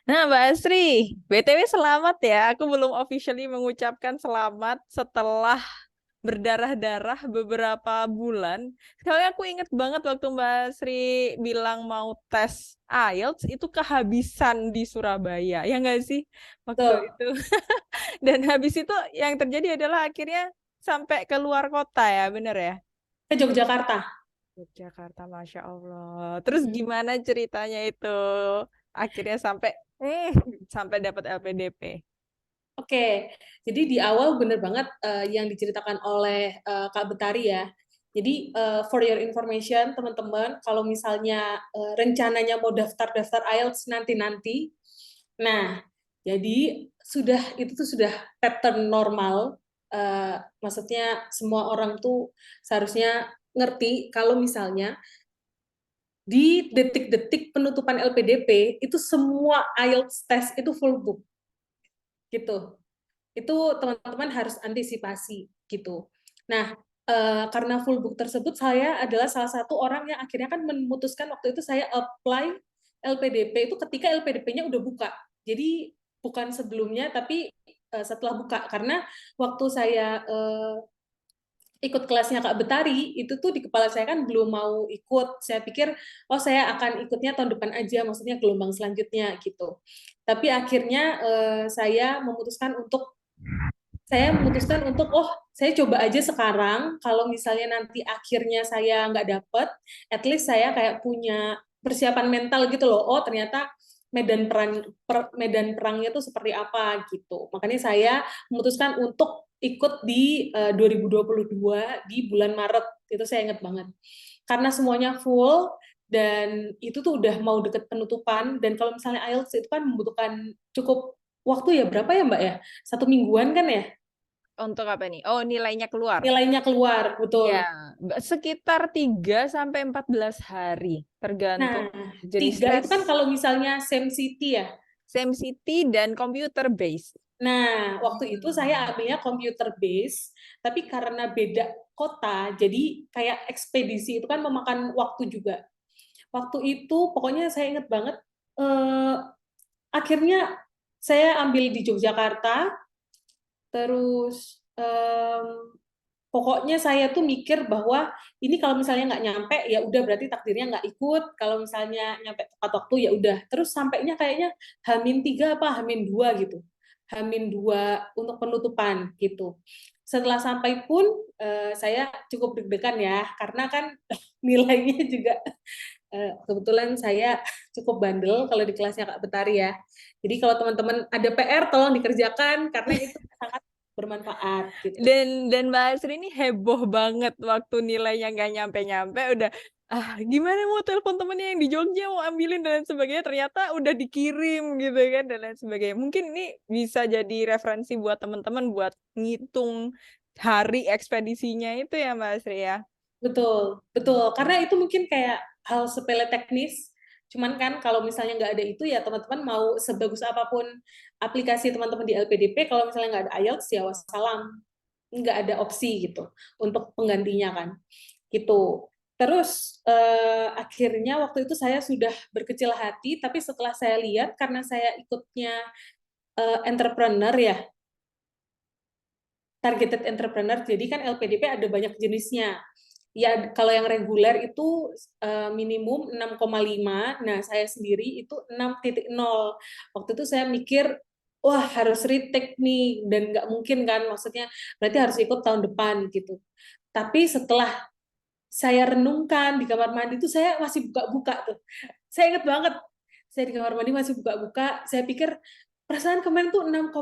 Nah, Mbak Asri, BTW selamat ya. Aku belum officially mengucapkan selamat setelah berdarah-darah beberapa bulan. Sekali aku inget banget waktu Mbak Asri bilang mau tes IELTS itu kehabisan di Surabaya. Ya nggak sih? Waktu Tuh, itu. Dan habis itu yang terjadi adalah akhirnya sampai keluar kota ya, bener ya? ke Yogyakarta. Yogyakarta, Masya Allah. Terus Mm-mm. gimana ceritanya itu? Akhirnya eh, sampai dapat LPDP. Oke, jadi di awal bener banget yang diceritakan oleh Kak Betari ya. Jadi for your information teman-teman, kalau misalnya rencananya mau daftar-daftar IELTS nanti-nanti, nah jadi itu tuh sudah pattern normal. Maksudnya semua orang tuh seharusnya ngerti kalau misalnya di detik-detik penutupan LPDP itu semua IELTS test itu full book gitu. Itu teman-teman harus antisipasi gitu. Nah, karena full book tersebut saya adalah salah satu orang yang akhirnya kan memutuskan waktu itu saya apply LPDP itu ketika LPDP-nya udah buka. Jadi bukan sebelumnya tapi setelah buka karena waktu saya ikut kelasnya Kak Betari, itu tuh di kepala saya kan belum mau ikut. Saya pikir, oh saya akan ikutnya tahun depan aja, maksudnya gelombang selanjutnya gitu. Tapi akhirnya oh saya coba aja sekarang, kalau misalnya nanti akhirnya saya nggak dapet, at least saya kayak punya persiapan mental gitu loh. Oh ternyata medan perangnya tuh seperti apa gitu. Makanya saya memutuskan untuk ikut di 2022 di bulan Maret. Itu saya ingat banget. Karena semuanya full dan itu tuh udah mau deket penutupan dan kalau misalnya IELTS itu kan membutuhkan cukup waktu ya berapa ya Mbak ya? 1 mingguan kan ya? Untuk apa nih? Oh, nilainya keluar. Nilainya keluar, betul. Ya, sekitar 3 sampai 14 hari, Nah, tergantung jenis 3 itu tes. kan kalau misalnya same city ya. Same city dan computer based. Nah, waktu itu saya Hmm. ambilnya computer base, tapi karena beda kota, jadi kayak ekspedisi itu kan memakan waktu juga. Waktu itu pokoknya saya ingat banget, eh, akhirnya saya ambil di Yogyakarta, terus pokoknya saya tuh mikir bahwa ini kalau misalnya nggak nyampe ya udah berarti takdirnya nggak ikut. Kalau misalnya nyampe tepat waktu ya udah. Terus sampainya kayaknya H-3 apa H-2 gitu. H-2 untuk penutupan gitu. Setelah sampai pun saya cukup deg-degan ya karena kan nilainya juga kebetulan saya cukup bandel kalau di kelasnya Kak Betari ya. Jadi kalau teman-teman ada PR tolong dikerjakan karena itu sangat bermanfaat gitu. Dan Mbak Asri ini heboh banget waktu nilainya nggak nyampe-nyampe udah gimana mau telepon temennya yang di Jogja mau ambilin dan lain sebagainya ternyata udah dikirim gitu kan dan lain sebagainya. Mungkin ini bisa jadi referensi buat teman-teman buat ngitung hari ekspedisinya itu ya Mbak Asri ya. Betul, betul. Karena itu mungkin kayak hal sepele teknis, cuman kan kalau misalnya nggak ada itu ya teman-teman mau sebagus apapun aplikasi teman-teman di LPDP, kalau misalnya nggak ada IELTS ya wassalam, nggak ada opsi gitu untuk penggantinya kan, gitu. Terus akhirnya waktu itu saya sudah berkecil hati, tapi setelah saya lihat karena saya ikutnya entrepreneur ya, targeted entrepreneur, jadi kan LPDP ada banyak jenisnya. Ya, kalau yang reguler itu minimum 6,5. Nah, saya sendiri itu 6,0. Waktu itu saya mikir, wah harus retake nih, dan nggak mungkin kan, maksudnya berarti harus ikut tahun depan gitu. Tapi setelah saya renungkan di kamar mandi itu saya masih buka-buka tuh. Saya ingat banget, saya di kamar mandi masih buka-buka, saya pikir perasaan kemarin tuh 6,0,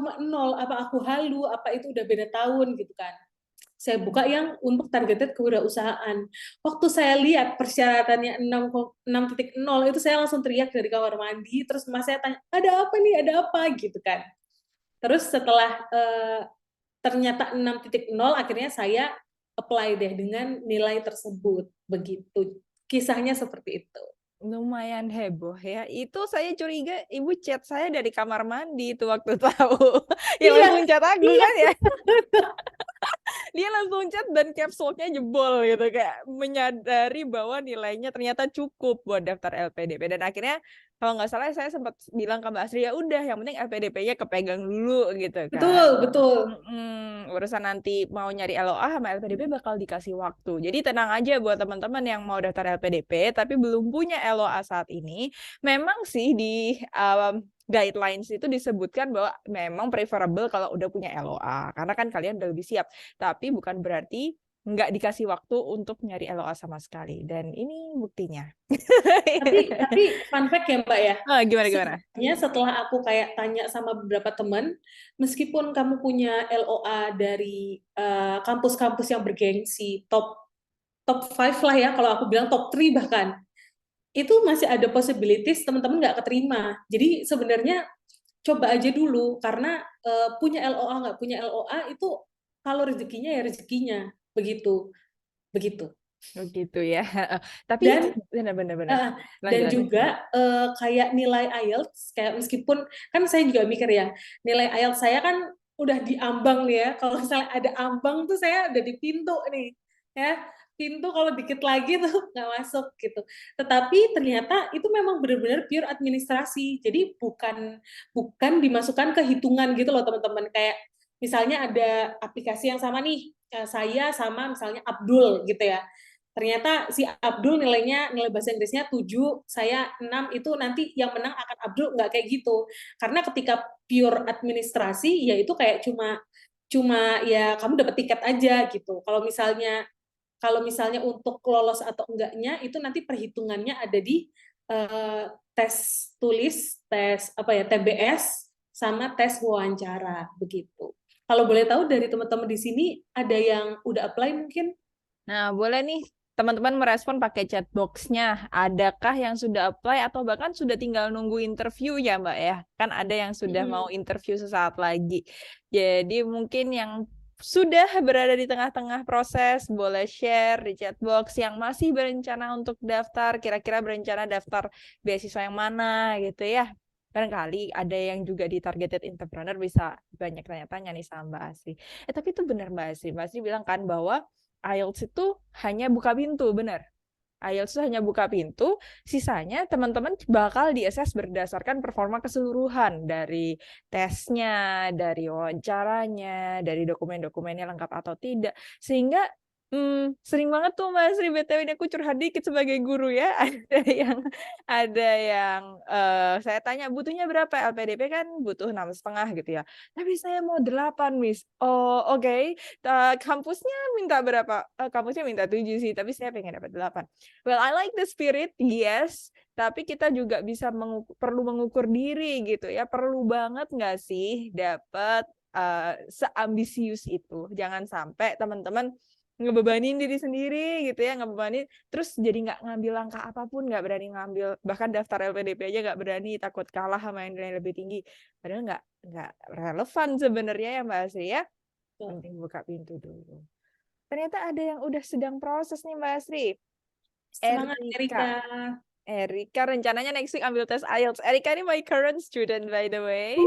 apa aku halu, apa itu udah beda tahun gitu kan. Saya buka yang untuk targeted kewirausahaan. Waktu saya lihat persyaratannya 6,0 itu saya langsung teriak dari kamar mandi, terus mas saya tanya, ada apa nih, ada apa gitu kan. Terus setelah ternyata 6,0, akhirnya saya apply deh dengan nilai tersebut. Begitu. Kisahnya seperti itu. Lumayan heboh ya. Itu saya curiga ibu chat saya dari kamar mandi itu waktu tahu. Ya Iya, langsung chat aku iya. kan ya. Dia langsung chat dan caps lock-nya jebol gitu, kayak menyadari bahwa nilainya ternyata cukup buat daftar LPDP. Dan akhirnya kalau nggak salah saya sempat bilang ke Mbak Asri, ya udah yang penting LPDP-nya kepegang dulu gitu kan. Betul, betul. Urusan nanti mau nyari LOA sama LPDP bakal dikasih waktu. Jadi tenang aja buat teman-teman yang mau daftar LPDP tapi belum punya LOA saat ini. Memang sih di guidelines itu disebutkan bahwa memang preferable kalau udah punya LOA karena kan kalian udah lebih siap. Tapi bukan berarti nggak dikasih waktu untuk nyari LOA sama sekali. Dan ini buktinya. Tapi fun fact ya Mbak ya, Gimana? sebenarnya setelah aku kayak tanya sama beberapa teman, meskipun kamu punya LOA dari kampus-kampus yang bergengsi, top 5 lah ya, kalau aku bilang top 3 bahkan, itu masih ada possibilities teman-teman nggak keterima. Jadi sebenarnya coba aja dulu, karena punya LOA nggak punya LOA itu kalau rezekinya ya rezekinya, begitu. Begitu. Begitu ya. Tapi Dan benar-benar. dan Lanjut. juga kayak nilai IELTS, kayak meskipun kan saya juga mikir ya, nilai IELTS saya kan udah di ambang nih ya, kalau misalnya ada ambang tuh saya udah di pintu nih ya, pintu kalau dikit lagi tuh nggak masuk gitu. Tetapi ternyata itu memang benar-benar pure administrasi, jadi bukan bukan dimasukkan ke hitungan gitu loh teman-teman. Kayak misalnya ada aplikasi yang sama nih, saya sama misalnya Abdul gitu ya, ternyata si Abdul nilai bahasa Inggrisnya 7, saya 6, itu nanti yang menang akan Abdul, nggak kayak gitu. Karena ketika pure administrasi, ya itu kayak cuma cuma ya kamu dapat tiket aja gitu. Kalau misalnya untuk lolos atau enggaknya itu nanti perhitungannya ada di tes tulis, tes apa ya, TBS sama tes wawancara begitu. Kalau boleh tahu dari teman-teman di sini ada yang udah apply mungkin? Nah, boleh nih teman-teman merespon pakai chat box-nya. Adakah yang sudah apply atau bahkan sudah tinggal nunggu interview ya, Mbak ya? Kan ada yang sudah mau interview sesaat lagi. Jadi mungkin yang sudah berada di tengah-tengah proses, boleh share di chat box. Yang masih berencana untuk daftar, kira-kira berencana daftar beasiswa yang mana gitu ya. Barangkali ada yang juga di targeted entrepreneur bisa banyak tanya-tanya nih sama Mbak Asri. Tapi itu benar Mbak Asri. Mbak Asri bilang kan bahwa IELTS itu hanya buka pintu, benar. IELTS itu hanya buka pintu, sisanya teman-teman bakal di-assess berdasarkan performa keseluruhan dari tesnya, dari wawancaranya, dari dokumen-dokumennya lengkap atau tidak. Sehingga sering banget tuh Mas Ri, BTW ini aku curhat dikit sebagai guru ya. Ada yang saya tanya butuhnya berapa LPDP kan butuh 6,5 gitu ya. Tapi saya mau 8, Miss. Oh, oke. Kampusnya minta berapa? Kampusnya minta 7 sih, tapi saya pengen dapat 8. Well, I like the spirit, yes. Tapi kita juga bisa perlu mengukur diri gitu ya. Perlu banget nggak sih dapat seambisius itu? Jangan sampai teman-teman ngebebanin diri sendiri gitu ya, ngebebanin terus jadi nggak ngambil langkah apapun, nggak berani ngambil, bahkan daftar LPDP aja nggak berani, takut kalah sama yang nilai lebih tinggi. Padahal nggak relevan sebenarnya ya Mbak Asri ya. Penting buka pintu dulu. Ternyata ada yang udah sedang proses nih Mbak Asri. Semangat Erika. Erika rencananya next week ambil tes IELTS. Erika ini my current student by the way.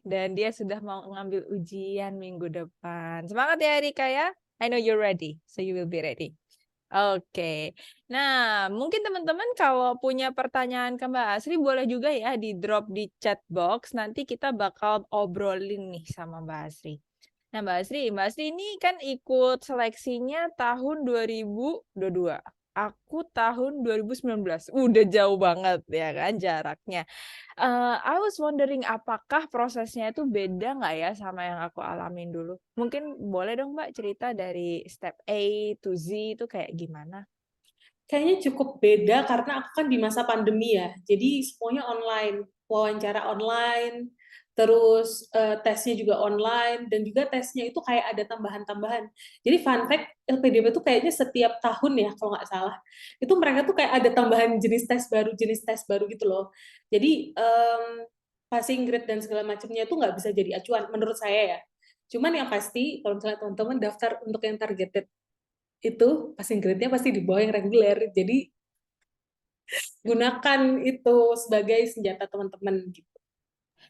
Dan dia sudah mau ngambil ujian minggu depan. Semangat ya Erika ya. I know you're ready, so you will be ready. Oke. Nah, mungkin teman-teman kalau punya pertanyaan ke Mbak Asri boleh juga ya di drop di chat box. Nanti kita bakal obrolin nih sama Mbak Asri. Nah, Mbak Asri ini kan ikut seleksinya tahun 2022. Aku tahun 2019. Udah jauh banget ya kan jaraknya. I was wondering apakah prosesnya itu beda nggak ya sama yang aku alamin dulu? Mungkin boleh dong Mbak cerita dari step A to Z itu kayak gimana? Kayaknya cukup beda karena aku kan di masa pandemi ya. Jadi semuanya online, wawancara online, terus tesnya juga online, dan juga tesnya itu kayak ada tambahan-tambahan. Jadi fun fact, LPDP itu kayaknya setiap tahun ya kalau nggak salah. Itu mereka tuh kayak ada tambahan jenis tes baru gitu loh. Jadi passing grade dan segala macamnya itu nggak bisa jadi acuan menurut saya ya. Cuman yang pasti kalau misalnya teman-teman daftar untuk yang targeted itu passing grade-nya pasti di bawah yang reguler. Jadi gunakan itu sebagai senjata teman-teman gitu.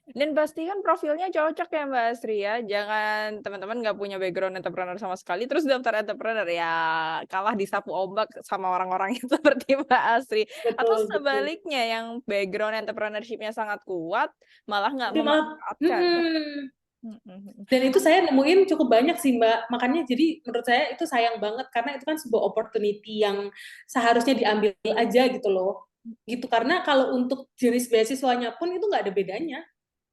Dan pastikan profilnya cocok ya Mbak Asri ya. Jangan teman-teman nggak punya background entrepreneur sama sekali, terus daftar entrepreneur ya kalah disapu ombak sama orang-orang yang seperti Mbak Asri. Atau Betul, betul. sebaliknya yang background entrepreneurship-nya sangat kuat, malah nggak Tapi malah memanfaatkan. Mhm, mhm. dan itu saya nemuin cukup banyak sih Mbak. Makanya jadi menurut saya itu sayang banget karena itu kan sebuah opportunity yang seharusnya diambil aja gitu loh. Gitu karena kalau untuk jenis beasiswanya pun itu nggak ada bedanya.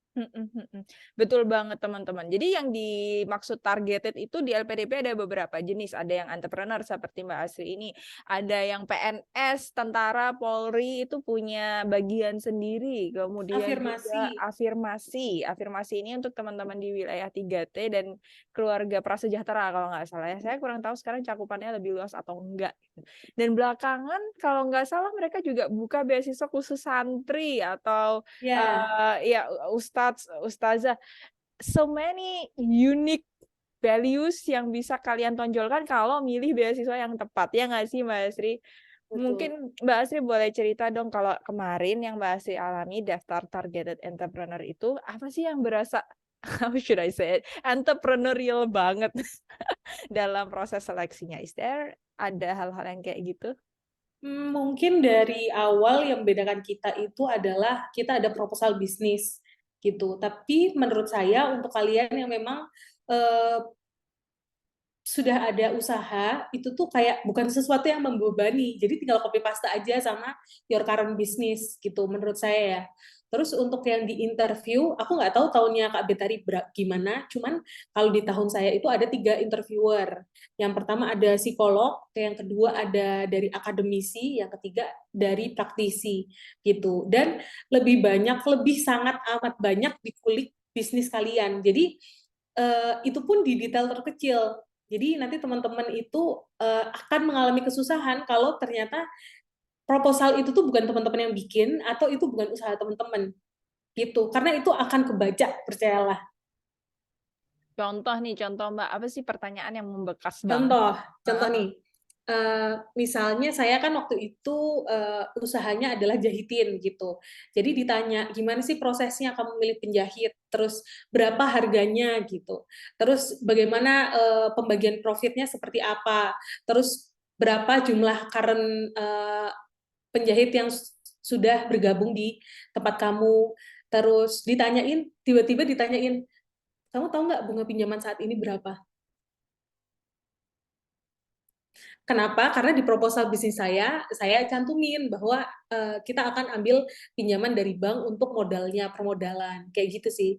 Mhm, mhm. Betul banget teman-teman. Jadi yang dimaksud targeted itu di LPDP ada beberapa jenis, ada yang entrepreneur seperti Mbak Asri ini, ada yang PNS, tentara, Polri itu punya bagian sendiri, kemudian Afirmasi. juga afirmasi. Afirmasi ini untuk teman-teman di wilayah 3T dan keluarga prasejahtera kalau nggak salah ya. Saya kurang tahu sekarang cakupannya lebih luas atau enggak gitu. Dan belakangan kalau nggak salah mereka juga buka beasiswa khusus santri atau Ya, Ya, ustazah, so many unique values yang bisa kalian tonjolkan kalau milih beasiswa yang tepat, ya nggak sih Mbak Asri? betul. Mungkin Mbak Asri boleh cerita dong kalau kemarin yang Mbak Asri alami daftar targeted entrepreneur itu, apa sih yang berasa, how should I say it, entrepreneurial banget dalam proses seleksinya? Is there ada hal-hal yang kayak gitu? Mungkin dari awal yang membedakan kita itu adalah kita ada proposal bisnis gitu. Tapi menurut saya untuk kalian yang memang eh, sudah ada usaha, itu tuh kayak bukan sesuatu yang membebani. Jadi tinggal copy paste aja sama your current business gitu menurut saya ya. Terus untuk yang di interview, aku nggak tahu tahunnya Kak Betari gimana, cuman kalau di tahun saya itu ada 3 interviewer. Yang pertama ada psikolog, yang kedua ada dari akademisi, yang ketiga dari praktisi gitu. Dan lebih sangat amat banyak dikulik bisnis kalian. Jadi itu pun di detail terkecil. Jadi nanti teman-teman itu akan mengalami kesusahan kalau ternyata proposal itu tuh bukan teman-teman yang bikin atau itu bukan usaha teman-teman gitu. Karena itu akan kebaca, percayalah. Contoh nih, contoh Mbak, apa sih pertanyaan yang membekas banget? Contoh, contoh Heeh. nih. Misalnya saya kan waktu itu usahanya adalah jahitin gitu. Jadi ditanya gimana sih prosesnya kamu milih penjahit, terus berapa harganya gitu, terus bagaimana pembagian profitnya seperti apa, terus berapa jumlah current penjahit yang sudah bergabung di tempat kamu, terus tiba-tiba ditanyain, kamu tahu nggak bunga pinjaman saat ini berapa? Kenapa? Karena di proposal bisnis saya cantumin bahwa kita akan ambil pinjaman dari bank untuk modalnya, permodalan, kayak gitu sih.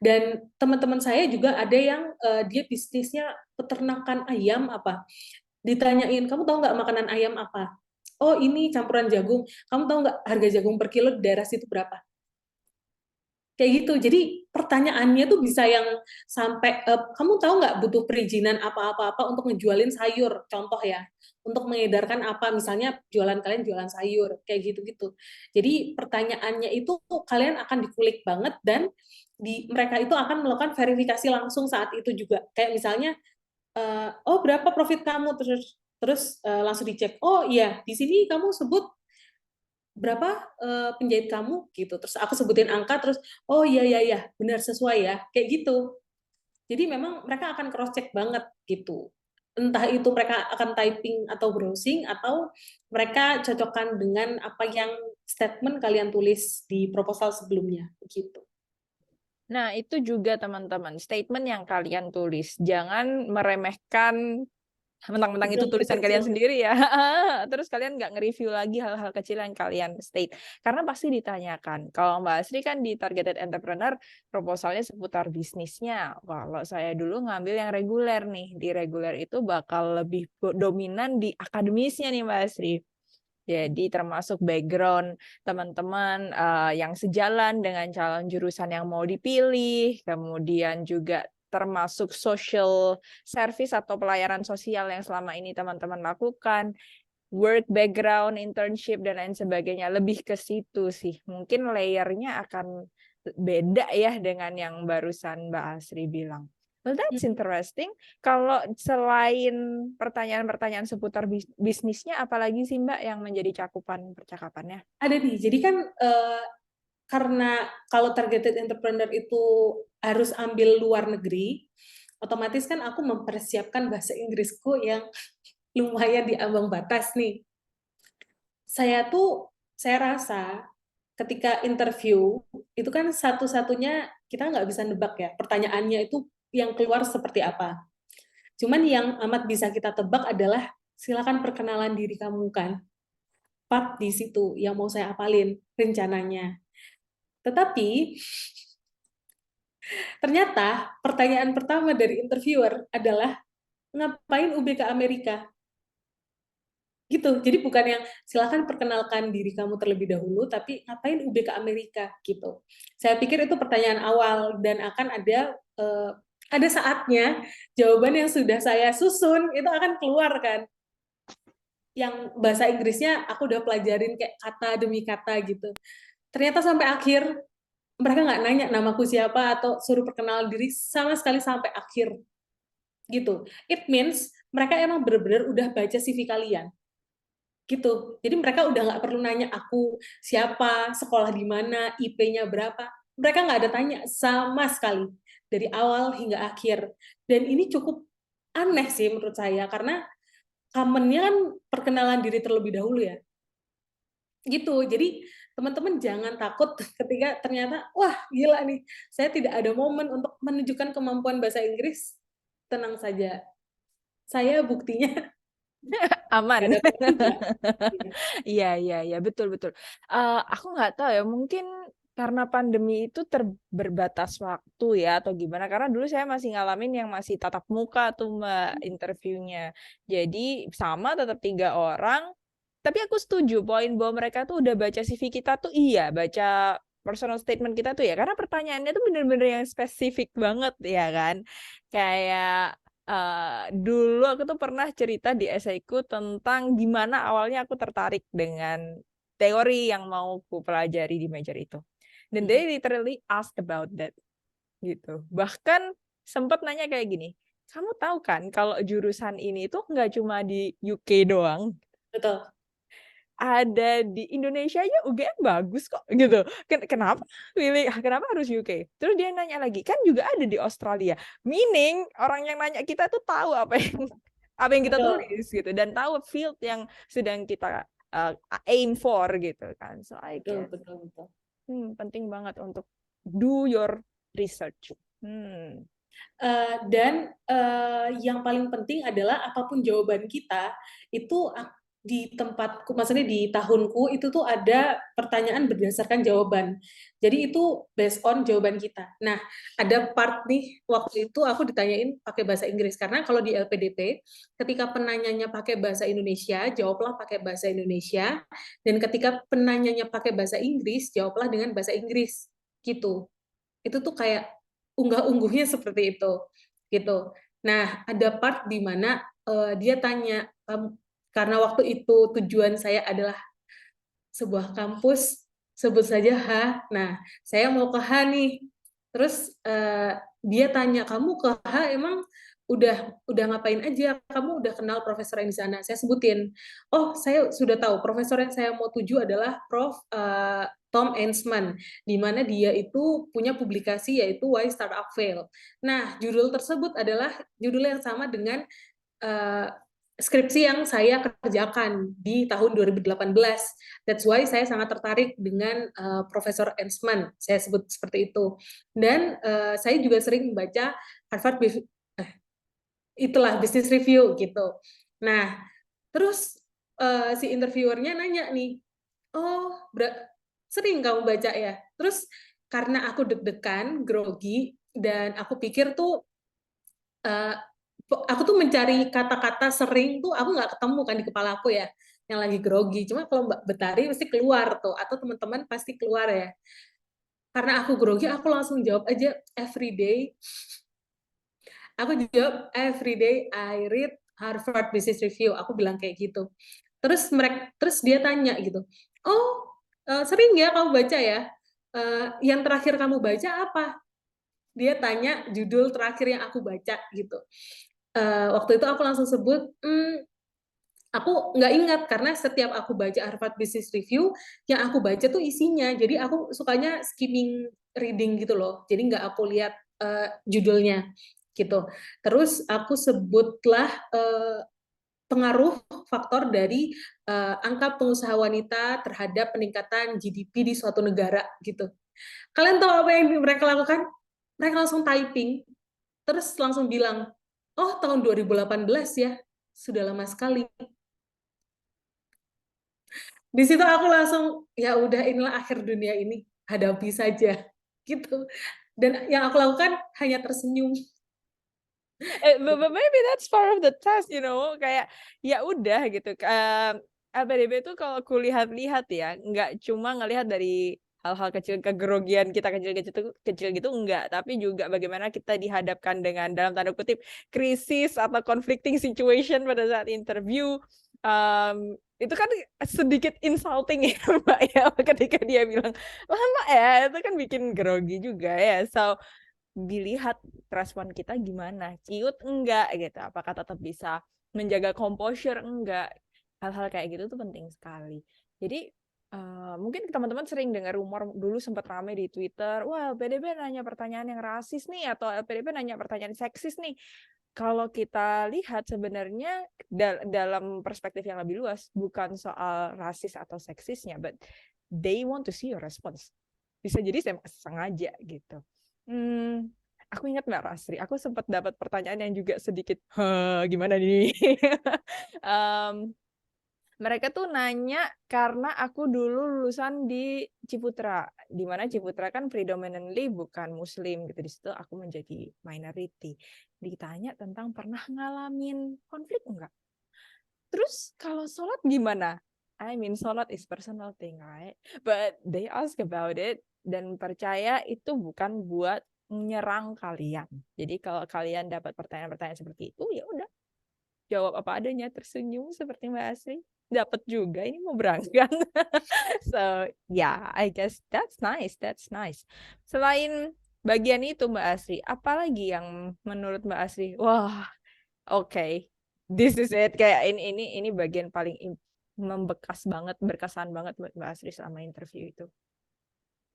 Dan teman-teman saya juga ada yang dia bisnisnya peternakan ayam apa. Ditanyain, kamu tahu nggak makanan ayam apa? Oh ini campuran jagung. Kamu tahu nggak harga jagung per kilo di daerah situ berapa? Kayak gitu. Jadi pertanyaannya tuh bisa yang sampai kamu tahu nggak butuh perizinan apa-apa untuk ngejualin sayur, contoh ya, untuk mengedarkan apa, misalnya kalian jualan sayur, kayak gitu-gitu. Jadi pertanyaannya itu kalian akan dikulik banget dan mereka itu akan melakukan verifikasi langsung saat itu juga. Kayak misalnya, oh berapa profit kamu, terus terus langsung dicek, oh iya di sini kamu sebut berapa penjahit kamu gitu, terus aku sebutin angka, terus oh iya iya iya benar sesuai ya, kayak gitu. Jadi memang mereka akan cross check banget gitu, entah itu mereka akan typing atau browsing atau mereka cocokkan dengan apa yang statement kalian tulis di proposal sebelumnya gitu. Nah, itu juga teman-teman, statement yang kalian tulis. Jangan meremehkan mentang-mentang itu Detail tulisan terkecil. kalian sendiri ya. Terus kalian nggak nge-review lagi hal-hal kecil yang kalian state. Karena pasti ditanyakan. Kalau Mbak Asri kan di targeted entrepreneur, proposalnya seputar bisnisnya. Kalau saya dulu ngambil yang reguler nih. Di reguler itu bakal lebih dominan di akademisnya nih Mbak Asri. Jadi termasuk background teman-teman yang sejalan dengan calon jurusan yang mau dipilih, kemudian juga termasuk social service atau pelayanan sosial yang selama ini teman-teman lakukan, work background, internship dan lain sebagainya. Lebih ke situ sih. Mungkin layernya akan beda ya dengan yang barusan Mbak Asri bilang. Well, that's interesting. Kalau selain pertanyaan-pertanyaan seputar bisnisnya, apalagi sih Mbak yang menjadi cakupan percakapannya? Ada nih, jadi kan karena kalau targeted entrepreneur itu harus ambil luar negeri, otomatis kan aku mempersiapkan bahasa Inggrisku yang lumayan di ambang batas nih. Saya rasa ketika interview, itu kan satu-satunya kita nggak bisa nebak ya, pertanyaannya itu yang keluar seperti apa. Cuman yang amat bisa kita tebak adalah silakan perkenalan diri kamu kan. Part di situ yang mau saya apalin rencananya. Tetapi ternyata pertanyaan pertama dari interviewer adalah ngapain UBK Amerika? Gitu. Jadi bukan yang silakan perkenalkan diri kamu terlebih dahulu, tapi ngapain UBK Amerika gitu. Saya pikir itu pertanyaan awal dan akan ada saatnya jawaban yang sudah saya susun itu akan keluar kan. Yang bahasa Inggrisnya aku udah pelajarin kayak kata demi kata gitu. Ternyata sampai akhir mereka nggak nanya namaku siapa atau suruh perkenalan diri sama sekali sampai akhir gitu. It means mereka emang benar-benar udah baca CV kalian gitu. Jadi mereka udah nggak perlu nanya aku siapa, sekolah di mana, IP-nya berapa. Mereka nggak ada tanya sama sekali dari awal hingga akhir. Dan ini cukup aneh sih menurut saya karena commonnya kan perkenalan diri terlebih dahulu ya. Gitu. Jadi teman-teman jangan takut ketika ternyata wah gila nih, saya tidak ada momen untuk menunjukkan kemampuan bahasa Inggris. Tenang saja. Saya buktinya Aman. ada tidak. Iya, iya, iya, betul, betul. Aku nggak tahu ya, mungkin karena pandemi itu berbatas waktu ya atau gimana, karena dulu saya masih ngalamin yang masih tatap muka tuh Mbak interviewnya. Jadi sama tetap 3 orang, tapi aku setuju poin bahwa mereka tuh udah baca CV kita tuh iya, baca personal statement kita tuh ya, karena pertanyaannya tuh bener-bener yang spesifik banget ya kan. Kayak dulu aku tuh pernah cerita di esaiku tentang gimana awalnya aku tertarik dengan teori yang mau ku pelajari di major itu. Dan they literally ask about that gitu. Bahkan sempat nanya kayak gini, kamu tahu kan kalau jurusan ini tuh nggak cuma di UK doang, Betul. ada di Indonesia aja UGM bagus kok gitu. Kenapa kenapa harus UK? Terus dia nanya lagi, kan juga ada di Australia. Meaning orang yang nanya kita tuh tahu apa yang kita Betul. tulis gitu dan tahu field yang sedang kita aim for gitu kan. So I Betul, guess betul, betul. penting banget untuk do your research. Dan yang paling penting adalah apapun jawaban kita itu di tempatku, maksudnya di tahunku itu tuh ada pertanyaan berdasarkan jawaban. Jadi itu based on jawaban kita. Nah, ada part nih waktu itu aku ditanyain pakai bahasa Inggris karena kalau di LPDP ketika penanyanya pakai bahasa Indonesia, jawablah pakai bahasa Indonesia dan ketika penanyanya pakai bahasa Inggris, jawablah dengan bahasa Inggris gitu. Itu tuh kayak unggah-ungguhnya seperti itu gitu. Nah, ada part di mana dia tanya karena waktu itu tujuan saya adalah sebuah kampus sebut saja H. Nah, saya mau ke H nih. Terus dia tanya, "Kamu ke H emang udah ngapain aja? Kamu udah kenal profesor yang di sana?" Saya sebutin, "Oh, saya sudah tahu. Profesor yang saya mau tuju adalah Prof. Tom Ensman, di mana dia itu punya publikasi yaitu Why Startup Fail." Nah, judul tersebut adalah judul yang sama dengan skripsi yang saya kerjakan di tahun 2018. That's why saya sangat tertarik dengan Profesor Ensman, saya sebut seperti itu. Dan saya juga sering membaca Harvard itulah Business Review gitu. Nah, terus si interviewernya nanya nih, "Oh, sering kamu baca ya?" Terus karena aku deg-degan, grogi, dan aku pikir tuh aku tuh mencari kata-kata sering tuh aku nggak ketemu kan di kepala aku ya yang lagi grogi. Cuma kalau Mbak Betari pasti keluar tuh atau teman-teman pasti keluar ya. Karena aku grogi, aku langsung jawab aja every day. Aku jawab every day I read Harvard Business Review. Aku bilang kayak gitu. Terus dia tanya gitu. "Oh, sering ya kamu baca ya? Yang terakhir kamu baca apa?" Dia tanya judul terakhir yang aku baca gitu. Waktu itu aku langsung sebut Aku nggak ingat karena setiap aku baca Harvard Business Review, yang aku baca tuh isinya. Jadi aku sukanya skimming reading gitu loh. Jadi nggak aku lihat judulnya gitu. Terus aku sebutlah pengaruh faktor dari angka pengusaha wanita terhadap peningkatan GDP di suatu negara gitu. Kalian tahu apa yang mereka lakukan? Mereka langsung typing, terus langsung bilang, oh tahun 2018 ya, sudah lama sekali. Di situ aku langsung, ya udah inilah akhir dunia ini, hadapi saja gitu. Dan yang aku lakukan hanya tersenyum. But maybe that's part of the test, you know, kayak ya udah gitu. LPDP itu kalau kulihat-lihat ya, nggak cuma ngelihat dari hal-hal kecil, kegrogian kita kecil gitu enggak, tapi juga bagaimana kita dihadapkan dengan dalam tanda kutip krisis atau conflicting situation pada saat interview. Itu kan sedikit insulting ya Mbak ya, ketika dia bilang lama ya, itu kan bikin grogi juga ya. So dilihat respon kita gimana, ciut enggak gitu, apakah tetap bisa menjaga composure enggak, hal-hal kayak gitu tuh penting sekali. Jadi mungkin teman-teman sering dengar rumor dulu sempat ramai di Twitter, wah LPDP nanya pertanyaan yang rasis nih, atau LPDP nanya pertanyaan seksis nih. Kalau kita lihat sebenarnya dalam perspektif yang lebih luas, bukan soal rasis atau seksisnya, but they want to see your response. Bisa jadi saya sengaja gitu. Aku ingat Mbak Rasri, aku sempat dapat pertanyaan yang juga sedikit, gimana nih? Mereka tuh nanya karena aku dulu lulusan di Ciputra, di mana Ciputra kan predominantly bukan Muslim gitu. Di situ aku menjadi minority. Ditanya tentang pernah ngalamin konflik enggak? Terus kalau sholat gimana? I mean, sholat is personal thing, right? But they ask about it dan percaya itu bukan buat menyerang kalian. Jadi kalau kalian dapat pertanyaan-pertanyaan seperti itu, ya udah jawab apa adanya, tersenyum seperti Mbak Asri. Dapat juga ini mau berangkat. So, yeah, I guess that's nice, that's nice. Selain bagian itu Mbak Asri, apalagi yang menurut Mbak Asri, wah, oke, this is it, kayak ini bagian paling membekas banget, berkesan banget buat Mbak Asri selama interview itu.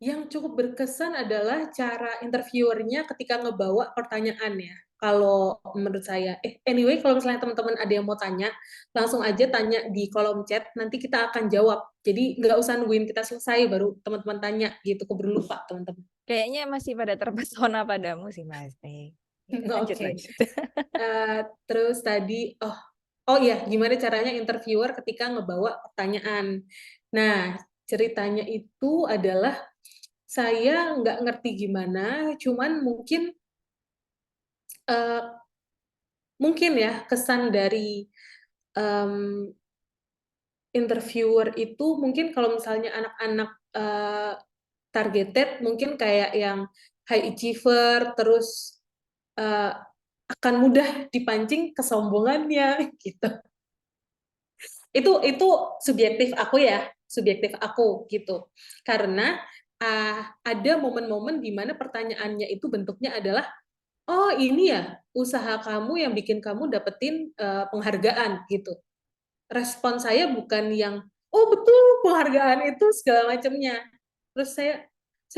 Yang cukup berkesan adalah cara interviewernya ketika ngebawa pertanyaannya. Kalau menurut saya, anyway, kalau misalnya teman-teman ada yang mau tanya, langsung aja tanya di kolom chat, nanti kita akan jawab. Jadi nggak usah nungguin kita selesai baru teman-teman tanya gitu, keburu lupa teman-teman. Kayaknya masih pada terpesona padamu sih Mbak Asri. Ya, lanjut, Oke. lanjut. Terus tadi, oh iya, gimana caranya interviewer ketika ngebawa pertanyaan. Nah, ceritanya itu adalah saya nggak ngerti gimana, cuman uh, mungkin ya kesan dari um, interviewer itu mungkin kalau misalnya anak-anak targeted mungkin kayak yang high achiever, terus uh, akan mudah dipancing kesombongannya gitu. Itu subjektif aku ya, subjektif aku gitu. Karena ada momen-momen di mana pertanyaannya itu bentuknya adalah, oh ini ya usaha kamu yang bikin kamu dapetin penghargaan gitu. Respon saya bukan yang, oh betul penghargaan itu segala macamnya. Terus saya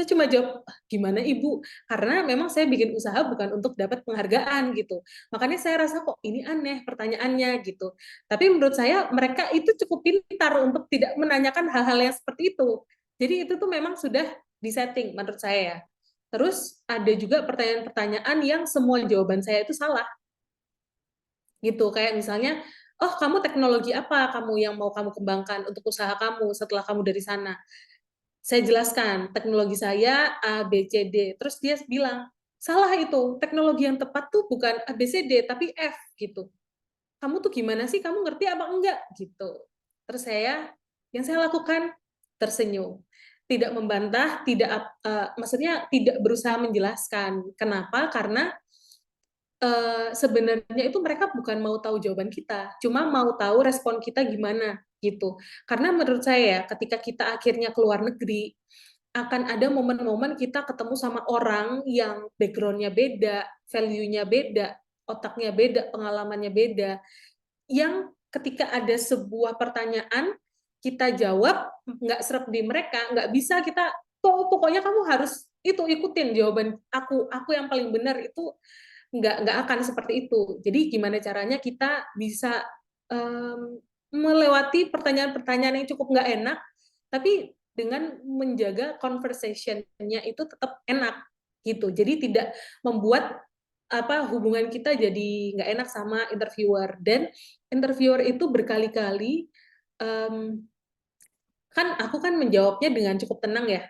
cuma jawab, gimana Ibu? Karena memang saya bikin usaha bukan untuk dapat penghargaan gitu. Makanya saya rasa kok ini aneh pertanyaannya gitu. Tapi menurut saya mereka itu cukup pintar untuk tidak menanyakan hal-hal yang seperti itu. Jadi itu tuh memang sudah disetting menurut saya ya. Terus ada juga pertanyaan-pertanyaan yang semua jawaban saya itu salah. Gitu, kayak misalnya, oh kamu teknologi apa kamu yang mau kamu kembangkan untuk usaha kamu setelah kamu dari sana? Saya jelaskan, teknologi saya A, B, C, D. Terus dia bilang, salah itu, teknologi yang tepat tuh bukan A, B, C, D, tapi F, gitu. Kamu tuh gimana sih, kamu ngerti apa enggak? Gitu. Terus yang saya lakukan, tersenyum. Tidak membantah, maksudnya tidak berusaha menjelaskan. Kenapa? Karena sebenarnya itu mereka bukan mau tahu jawaban kita, cuma mau tahu respon kita gimana gitu. Karena menurut saya ketika kita akhirnya keluar negeri, akan ada momen-momen kita ketemu sama orang yang background-nya beda, value-nya beda, otaknya beda, pengalamannya beda, yang ketika ada sebuah pertanyaan kita jawab nggak serap di mereka, nggak bisa kita pokoknya kamu harus itu ikutin jawaban aku yang paling benar, itu nggak akan seperti itu. Jadi gimana caranya kita bisa melewati pertanyaan-pertanyaan yang cukup nggak enak, tapi dengan menjaga conversation-nya itu tetap enak gitu. Jadi tidak membuat hubungan kita jadi nggak enak sama interviewer. Dan interviewer itu berkali-kali kan aku kan menjawabnya dengan cukup tenang ya.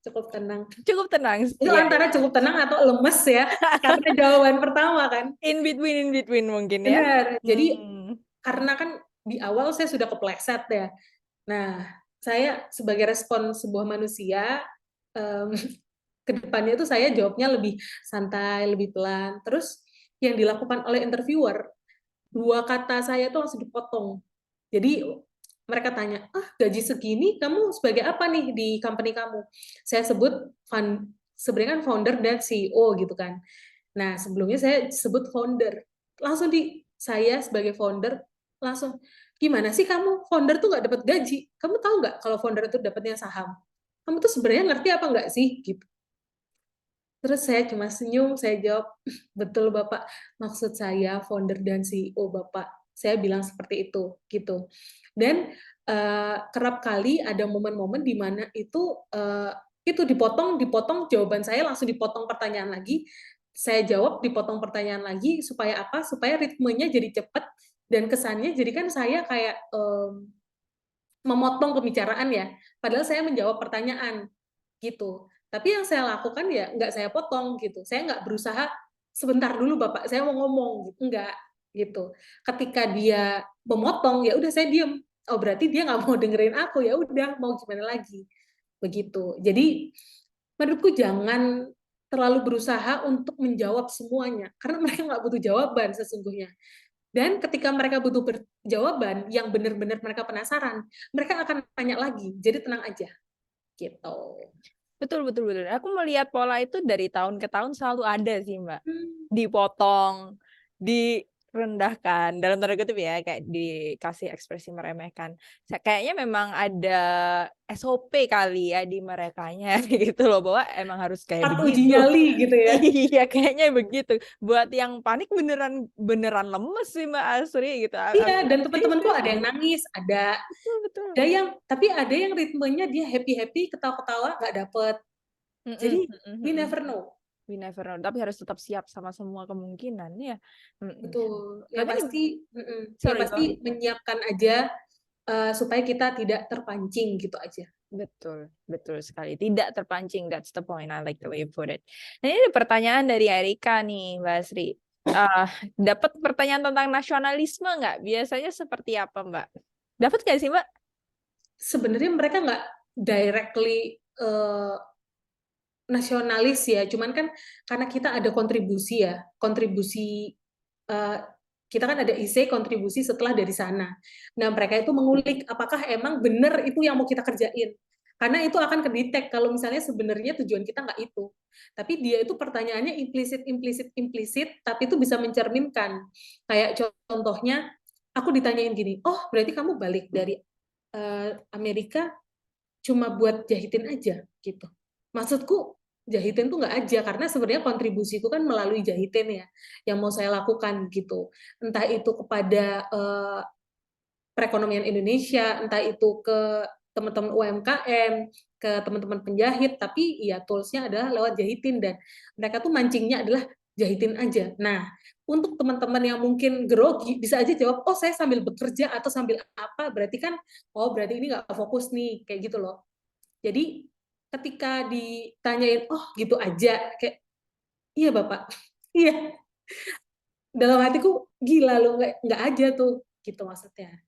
Cukup tenang. Cukup tenang. Itu Ya, antara cukup tenang atau lemes ya, karena jawaban pertama kan. in between mungkin ya. Benar. Jadi karena kan di awal saya sudah kepleset ya. Nah, saya sebagai respon sebuah manusia, ke depannya itu saya jawabnya lebih santai, lebih pelan. Terus yang dilakukan oleh interviewer, 2 kata saya itu langsung dipotong. Jadi mereka tanya, gaji segini kamu sebagai apa nih di company kamu? Saya sebut sebenarnya kan founder dan CEO gitu kan. Nah, sebelumnya saya sebut founder. Langsung saya sebagai founder langsung, gimana sih kamu founder tuh nggak dapat gaji? Kamu tahu nggak kalau founder itu dapatnya saham? Kamu tuh sebenarnya ngerti apa nggak sih? Gitu. Terus saya cuma senyum, saya jawab, betul Bapak, maksud saya founder dan CEO Bapak. Saya bilang seperti itu, Dan kerap kali ada momen-momen di mana itu dipotong jawaban saya langsung dipotong pertanyaan lagi. Saya jawab dipotong pertanyaan lagi supaya apa? Supaya ritmenya jadi cepat dan kesannya jadi kan saya kayak memotong pembicaraan ya. Padahal saya menjawab pertanyaan gitu. Tapi yang saya lakukan ya nggak saya potong gitu. Saya nggak berusaha sebentar dulu Bapak, saya mau ngomong gitu. Enggak gitu. Ketika dia memotong ya udah saya diem. Oh berarti dia nggak mau dengerin aku, ya udah mau gimana lagi. Begitu. Jadi menurutku jangan terlalu berusaha untuk menjawab semuanya karena mereka nggak butuh jawaban sesungguhnya. Dan ketika mereka butuh jawaban yang benar-benar mereka penasaran, mereka akan tanya lagi. Jadi tenang aja gitu. Betul. Aku melihat pola itu dari tahun ke tahun selalu ada sih, Mbak. Hmm. Dipotong, direndahkan, dalam tanda kutip ya, kayak dikasih ekspresi meremehkan. Kayaknya memang ada SOP kali ya di merekanya gitu loh, bahwa emang harus kayak Part uji begitu. nyali gitu ya. Iya, kayaknya begitu. Buat yang panik beneran lemes sih Mbak Asri gitu. Iya, dan teman-temanku ada yang nangis, Betul. tapi ada yang ritmenya dia happy-happy, ketawa-ketawa, nggak dapet. Jadi, we never know. We never know. Tapi harus tetap siap sama semua kemungkinan ya. Betul. Berarti Yang sorry, pasti menyiapkan aja supaya kita tidak terpancing gitu aja. betul sekali. Tidak terpancing, that's the point. I like the way you put it. Nah, ini ada pertanyaan dari Erika nih, Mbak Sri. Dapat pertanyaan tentang nasionalisme nggak? Biasanya seperti apa, Mbak? Dapat nggak sih, Mbak? Sebenarnya mereka nggak directly nasionalis ya, cuman kan karena kita ada kontribusi ya, kita kan ada isi kontribusi setelah dari sana. Nah, mereka itu mengulik apakah emang benar itu yang mau kita kerjain. Karena itu akan kedetek kalau misalnya sebenarnya tujuan kita nggak itu. Tapi dia itu pertanyaannya implisit, tapi itu bisa mencerminkan. Kayak contohnya, aku ditanyain gini, oh berarti kamu balik dari Amerika cuma buat jahitin aja gitu. Maksudku jahitin tuh nggak aja, karena sebenarnya kontribusiku kan melalui jahitin ya, yang mau saya lakukan gitu. Entah itu kepada perekonomian Indonesia, entah itu ke teman-teman UMKM, ke teman-teman penjahit, tapi ya toolsnya adalah lewat jahitin, dan mereka tuh mancingnya adalah jahitin aja. Nah, untuk teman-teman yang mungkin grogi, bisa aja jawab, oh saya sambil bekerja atau sambil apa, berarti kan, oh berarti ini nggak fokus nih, kayak gitu loh. Jadi ketika ditanyain, oh gitu aja, kayak iya Bapak, iya. Dalam hatiku gila lo, nggak aja tuh, gitu maksudnya.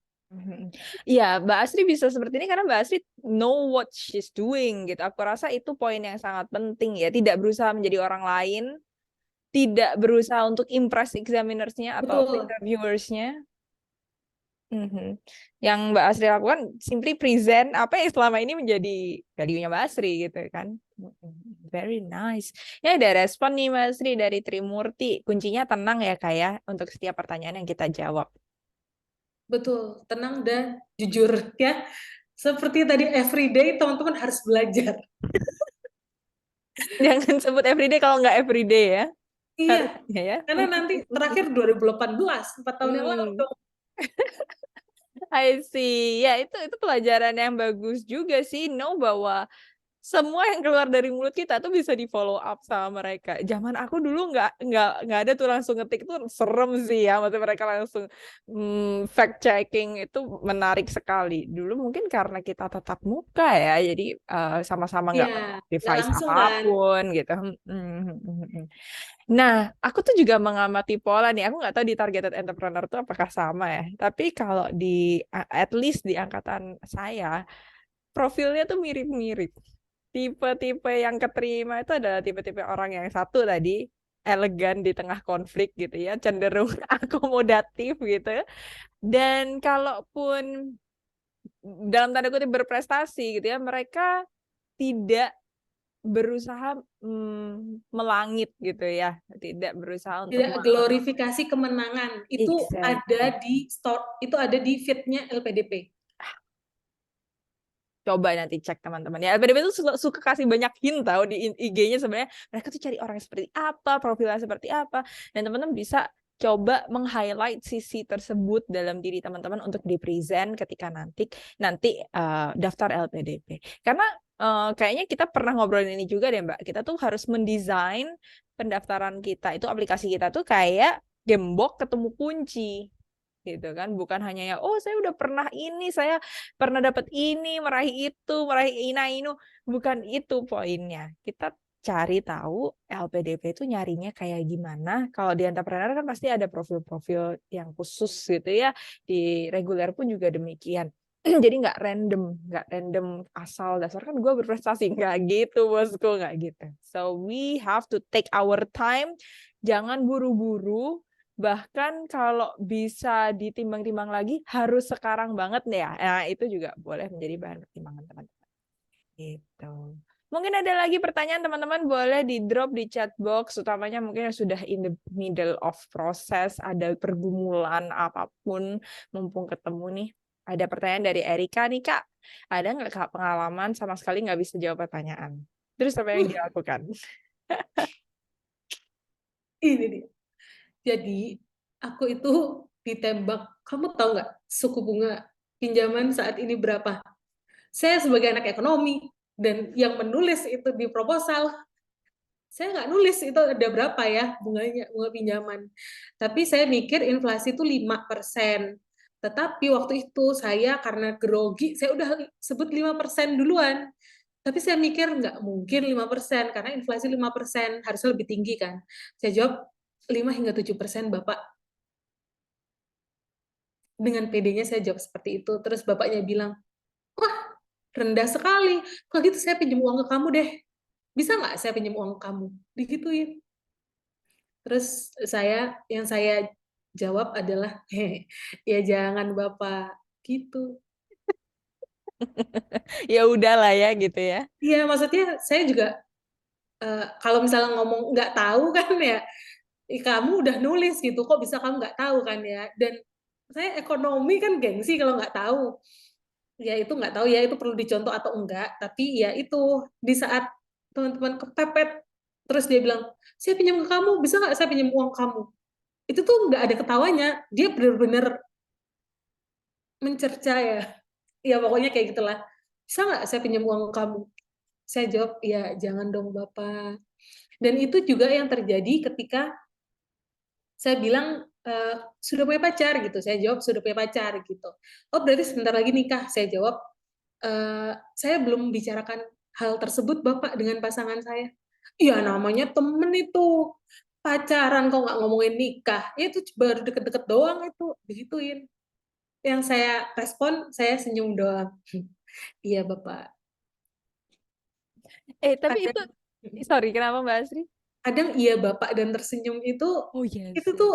Iya, Mbak Asri bisa seperti ini karena Mbak Asri know what she's doing gitu. Aku rasa itu poin yang sangat penting ya. Tidak berusaha menjadi orang lain, tidak berusaha untuk impress examinersnya atau Betul. interviewersnya. Yang Mbak Asri lakukan simply present apa yang selama ini menjadi value-nya Mbak Asri gitu kan. Very nice. Ya ada respon nih Mbak Asri dari Trimurti. Kuncinya tenang ya Kak ya untuk setiap pertanyaan yang kita jawab. betul, tenang dan jujur ya. Seperti tadi everyday teman-teman harus belajar. Jangan sebut everyday kalau nggak everyday ya. Iya, Harusnya ya. karena nanti terakhir 2018, 4 tahun yang lalu Hmm. dong. I see. Ya, itu pelajaran yang bagus juga sih. Know bahwa semua yang keluar dari mulut kita tuh bisa di follow up sama mereka. Zaman aku dulu nggak ada tuh langsung ngetik, tuh serem sih ya. Maksudnya mereka langsung fact checking, itu menarik sekali. Dulu mungkin karena kita tatap muka ya, jadi sama-sama nggak pakai Iya, nggak device langsung kan. apapun gitu. Nah, aku tuh juga mengamati pola nih. Aku nggak tahu di targeted entrepreneur tuh apakah sama ya. Tapi kalau di at least di angkatan saya, profilnya tuh mirip-mirip. Tipe-tipe yang keterima itu adalah tipe-tipe orang yang satu tadi, elegan di tengah konflik gitu ya, cenderung akomodatif gitu. Dan kalaupun dalam tanda kutip berprestasi gitu ya, mereka tidak berusaha melangit gitu ya, tidak berusaha untuk Tidak glorifikasi kemenangan. Itu exactly. ada di itu ada di feed-nya LPDP. Coba nanti cek teman-teman ya. LPDP itu suka kasih banyak hint tahu di IG-nya, sebenarnya mereka tuh cari orang seperti apa, profilnya seperti apa, dan teman-teman bisa coba meng-highlight sisi tersebut dalam diri teman-teman untuk di-present ketika nanti daftar LPDP. Karena kayaknya kita pernah ngobrolin ini juga deh Mbak. Kita tuh harus mendesain pendaftaran kita, itu aplikasi kita tuh kayak gembok ketemu kunci gitu kan, bukan hanya ya oh saya udah pernah ini, saya pernah dapat ini, meraih itu, meraih inu, bukan itu poinnya. Kita cari tahu LPDP itu nyarinya kayak gimana. Kalau di entrepreneur kan pasti ada profil-profil yang khusus gitu ya. Di reguler pun juga demikian. Jadi nggak random asal dasar kan gue berprestasi, nggak gitu bosku, nggak gitu. So we have to take our time, jangan buru-buru. Bahkan kalau bisa ditimbang-timbang lagi, harus sekarang banget nih ya. Nah, itu juga boleh menjadi bahan pertimbangan teman-teman. Gitu. Mungkin ada lagi pertanyaan teman-teman, boleh di-drop di chat box, utamanya mungkin yang sudah in the middle of process, ada pergumulan apapun, mumpung ketemu nih. Ada pertanyaan dari Erika nih, Kak. Ada nggak Kak pengalaman sama sekali nggak bisa jawab pertanyaan? Terus apa yang dilakukan? Ini dia. Jadi, aku itu ditembak. Kamu tahu nggak suku bunga pinjaman saat ini berapa? Saya sebagai anak ekonomi, dan yang menulis itu di proposal, saya nggak nulis itu ada berapa ya bunganya, bunga pinjaman. Tapi saya mikir inflasi itu 5%. Tetapi waktu itu saya karena grogi, saya udah sebut 5% duluan. Tapi saya mikir nggak mungkin 5%, karena inflasi 5% harusnya lebih tinggi kan. Saya jawab 5 hingga 7% Bapak. Dengan PD-nya saya jawab seperti itu. Terus bapaknya bilang, wah rendah sekali. Kalau gitu saya pinjam uang ke kamu deh. Bisa nggak saya pinjam uang ke kamu? Digituin. Terus yang saya jawab adalah, ya jangan Bapak. Gitu. Ya udahlah ya gitu ya. Iya, maksudnya saya juga, kalau misalnya ngomong nggak tahu kan ya, kamu udah nulis gitu, kok bisa kamu nggak tahu kan ya. Dan saya ekonomi kan gengsi kalau nggak tahu. Ya itu nggak tahu ya itu perlu dicontoh atau enggak, tapi ya itu di saat teman-teman kepepet, terus dia bilang, saya pinjam ke kamu, bisa nggak saya pinjam uang kamu? Itu tuh nggak ada ketawanya, dia benar-benar mencerca ya. Ya pokoknya kayak gitulah. Bisa nggak saya pinjam uang kamu? Saya jawab, ya jangan dong Bapak. Dan itu juga yang terjadi ketika saya bilang, sudah punya pacar gitu. Saya jawab sudah punya pacar gitu. Oh berarti sebentar lagi nikah. Saya jawab, saya belum bicarakan hal tersebut Bapak dengan pasangan saya. Iya namanya temen itu. Pacaran kok nggak ngomongin nikah. Ya, itu baru deket-deket doang itu. Digituin. Yang saya respon, saya senyum doang. Iya Bapak. Tapi itu, Kadang, sorry, kenapa Mbak Asri? kadang iya Bapak dan tersenyum Oh iya itu sih. tuh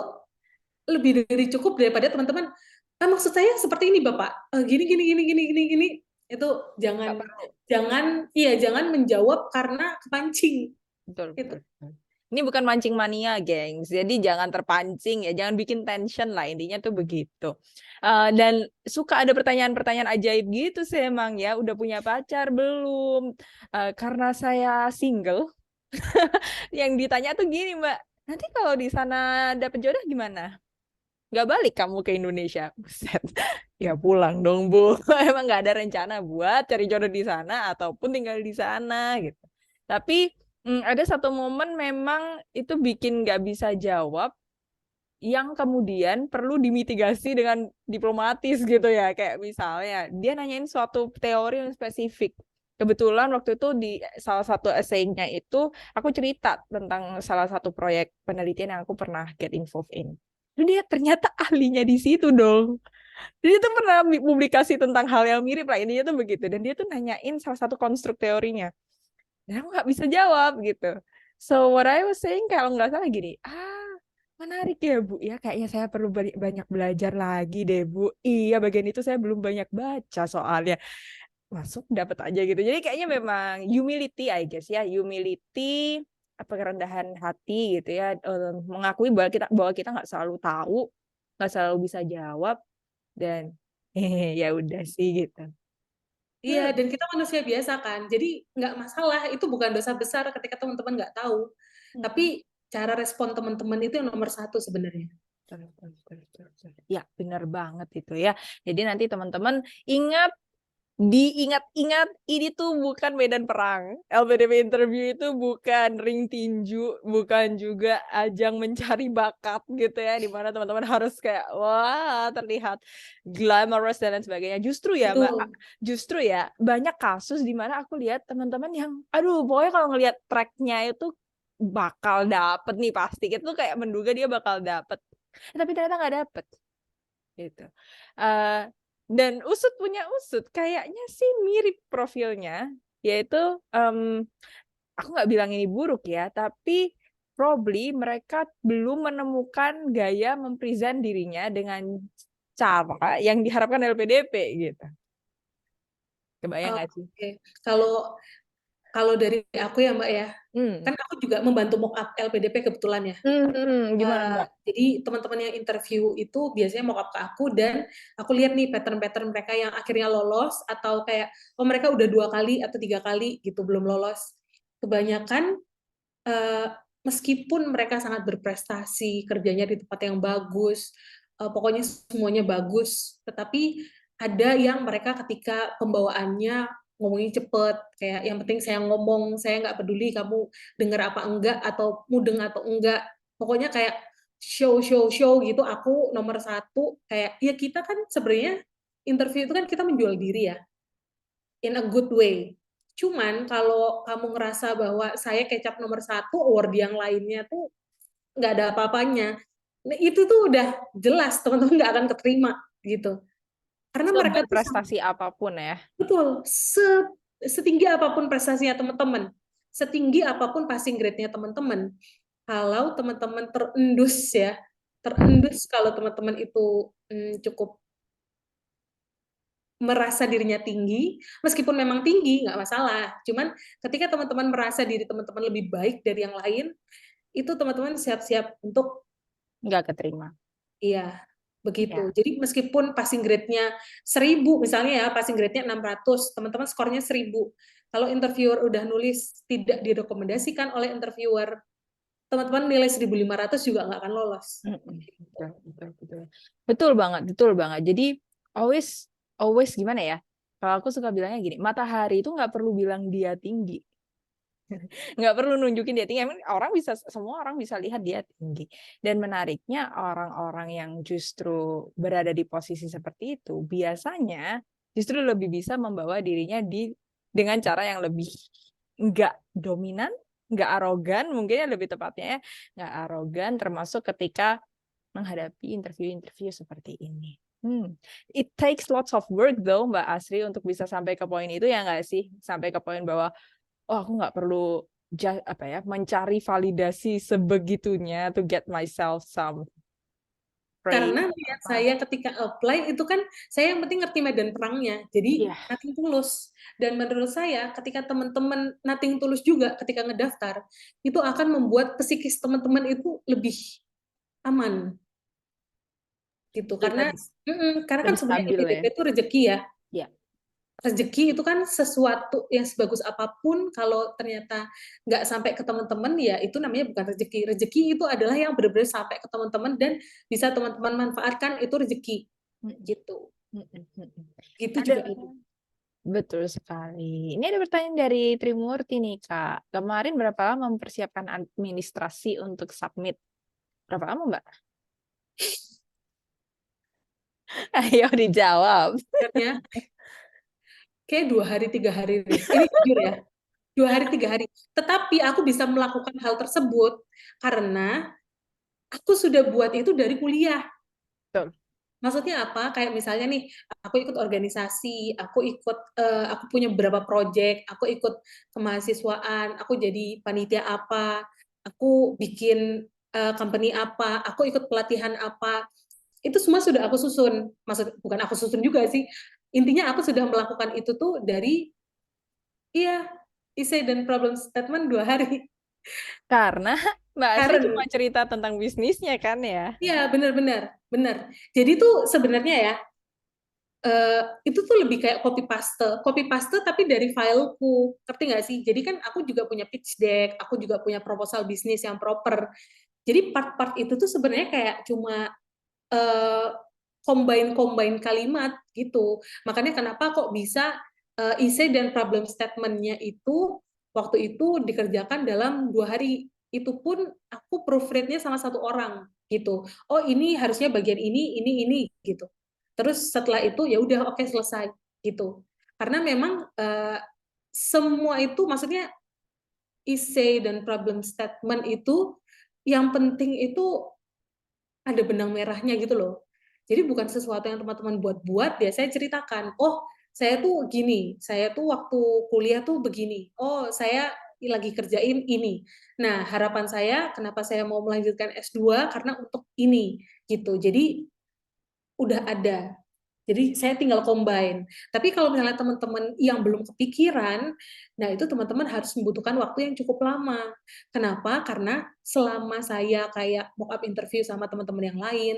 lebih dari cukup daripada teman-teman, maksud saya seperti ini Bapak, gini gini gini gini gini gini. Itu Nggak jangan perlu. jangan iya jangan menjawab karena kepancing. Betul, Itu. betul, betul. Ini bukan mancing mania, gengs. Jadi jangan terpancing ya, jangan bikin tension lah. Intinya tuh begitu. Dan suka ada pertanyaan-pertanyaan ajaib gitu sih emang ya. Udah punya pacar belum? Karena saya single, yang ditanya tuh gini, Mbak. Nanti kalau di sana dapet jodoh gimana? Nggak balik kamu ke Indonesia? Buset. Ya pulang dong, Bu. Emang nggak ada rencana buat cari jodoh di sana ataupun tinggal di sana gitu. Tapi ada satu momen memang itu bikin nggak bisa jawab, yang kemudian perlu dimitigasi dengan diplomatis gitu ya. Kayak misalnya dia nanyain suatu teori yang spesifik. Kebetulan waktu itu di salah satu essay-nya itu aku cerita tentang salah satu proyek penelitian yang aku pernah get involved in. Dan dia ternyata ahlinya di situ dong. Dia tuh pernah publikasi tentang hal yang mirip lah, intinya tuh begitu. Dan dia tuh nanyain salah satu konstruk teorinya. Dan aku nggak bisa jawab gitu. So what I was saying kalau nggak salah gini, menarik ya Bu, ya kayaknya saya perlu banyak belajar lagi deh Bu. Iya bagian itu saya belum banyak baca soalnya. Masuk dapat aja gitu. Jadi kayaknya memang humility I guess ya, humility, apa kerendahan hati gitu ya, mengakui bahwa kita nggak selalu tahu, nggak selalu bisa jawab, dan ya udah sih gitu. Iya, dan kita manusia biasa kan, jadi nggak masalah, itu bukan dosa besar ketika teman-teman nggak tahu. Tapi cara respon teman-teman itu yang nomor satu sebenarnya. Ya, benar banget itu ya. Jadi nanti teman-teman diingat-ingat, ini tuh bukan medan perang. LPDP interview itu bukan ring tinju, bukan juga ajang mencari bakat gitu ya, di mana teman-teman harus kayak wah terlihat glamorous dan lain sebagainya. Justru ya Mbak, Betul. justru ya banyak kasus di mana aku lihat teman-teman yang aduh pokoknya kalau ngelihat tracknya itu bakal dapet nih pasti. Itu kayak menduga dia bakal dapet. Tapi ternyata nggak dapet gitu. Dan usut punya usut, kayaknya sih mirip profilnya, yaitu aku nggak bilang ini buruk ya, tapi probably mereka belum menemukan gaya mempresent dirinya dengan cara yang diharapkan LPDP gitu. Kebayang nggak sih? Oke, kalau dari aku ya Mbak ya, Hmm. kan aku juga membantu mock up LPDP kebetulan ya. Gimana Mbak? Jadi teman-teman yang interview itu biasanya mock up ke aku, dan aku lihat nih pattern-pattern mereka yang akhirnya lolos, atau kayak oh mereka udah 2 kali atau 3 kali gitu belum lolos. Kebanyakan meskipun mereka sangat berprestasi, kerjanya di tempat yang bagus, pokoknya semuanya bagus, tetapi ada yang mereka ketika pembawaannya ngomongnya cepet, kayak yang penting saya ngomong, saya nggak peduli kamu dengar apa enggak, atau mudeng atau enggak, pokoknya kayak show show show gitu. Aku nomor satu, kayak ya kita kan sebenarnya interview itu kan kita menjual diri ya, in a good way. Cuman kalau kamu ngerasa bahwa saya kecap nomor satu, award yang lainnya tuh nggak ada apa-apanya, nah, itu tuh udah jelas teman-teman nggak akan keterima gitu. Karena mereka tuh Berprestasi apapun ya. betul, setinggi apapun prestasinya teman-teman, setinggi apapun passing grade-nya teman-teman, kalau teman-teman terendus kalau teman-teman itu cukup merasa dirinya tinggi, meskipun memang tinggi nggak masalah. Cuman ketika teman-teman merasa diri teman-teman lebih baik dari yang lain, itu teman-teman siap-siap untuk Nggak keterima. iya Ya. begitu. Jadi meskipun passing grade-nya 1000 misalnya ya, passing grade-nya 600, teman-teman skornya 1000. Kalau interviewer udah nulis tidak direkomendasikan oleh interviewer, teman-teman nilai 1500 juga nggak akan lolos. Betul, betul, betul. Betul banget, betul banget. Jadi always always gimana ya? Kalau aku suka bilangnya gini, matahari itu nggak perlu bilang dia tinggi. Nggak perlu nunjukin dia tinggi. Emang semua orang bisa lihat dia tinggi. Dan menariknya orang-orang yang justru berada di posisi seperti itu, biasanya justru lebih bisa membawa dirinya dengan cara yang lebih nggak dominan, nggak arogan, mungkin lebih tepatnya ya, nggak arogan, termasuk ketika menghadapi interview-interview seperti ini. It takes lots of work though Mbak Asri untuk bisa sampai ke poin itu ya nggak sih? Sampai ke poin bahwa oh aku nggak perlu mencari validasi sebegitunya to get myself some Afraid Karena atau niat apa? saya ketika apply itu kan saya yang penting ngerti medan perangnya. Jadi Iya, nothing tulus. Dan menurut saya ketika teman-teman nothing tulus juga ketika ngedaftar, itu akan membuat psikis teman-teman itu lebih aman gitu. Karena lebih karena kan lebih sebenarnya stabil ya. LPDP itu rezeki ya. Ya, Rezeki itu kan sesuatu yang sebagus apapun kalau ternyata nggak sampai ke teman-teman ya itu namanya bukan rezeki. Rezeki itu adalah yang benar-benar sampai ke teman-teman dan bisa teman-teman manfaatkan itu rezeki Mm, gitu. mm, mm, mm, mm. Gitu Ada juga ini. betul sekali. Ini ada pertanyaan dari Trimurti nih Kak. Kemarin berapa lama mempersiapkan administrasi untuk submit? Berapa lama Mbak? Ayo dijawab. Sebenarnya kayak 2 hari 3 hari deh. Ini jujur ya, 2 hari 3 hari. Tetapi aku bisa melakukan hal tersebut karena aku sudah buat itu dari kuliah. Betul. Maksudnya apa? Kayak misalnya nih, aku ikut organisasi, aku punya beberapa project, aku ikut kemahasiswaan, aku jadi panitia apa, aku bikin company apa, aku ikut pelatihan apa. Itu semua sudah aku susun. Bukan aku susun juga sih. Intinya aku sudah melakukan itu tuh dari iya, essay dan problem statement 2 hari. Karena Mbak Asri cuma Karena cerita tentang bisnisnya kan ya. iya benar-benar benar. Jadi tuh sebenarnya ya itu tuh lebih kayak copy paste tapi dari fileku, ngerti nggak sih? Jadi kan aku juga punya pitch deck, aku juga punya proposal bisnis yang proper. Jadi part-part itu tuh sebenarnya kayak cuma uh, combine kalimat gitu. Makanya kenapa kok bisa essay dan problem statement-nya itu waktu itu dikerjakan dalam 2 hari. Itu pun aku proofread-nya sama satu orang gitu. Oh ini harusnya bagian ini gitu. Terus setelah itu ya udah oke selesai gitu. Karena memang semua itu maksudnya essay dan problem statement itu yang penting itu ada benang merahnya gitu loh. Jadi bukan sesuatu yang teman-teman buat-buat, ya saya ceritakan, oh saya tuh gini, saya tuh waktu kuliah tuh begini, oh saya lagi kerjain ini. Nah harapan saya, kenapa saya mau melanjutkan S2, karena untuk ini gitu. Jadi udah ada. Jadi saya tinggal combine. Tapi kalau misalnya teman-teman yang belum kepikiran, nah itu teman-teman harus membutuhkan waktu yang cukup lama. Kenapa? Karena selama saya kayak mock up interview sama teman-teman yang lain,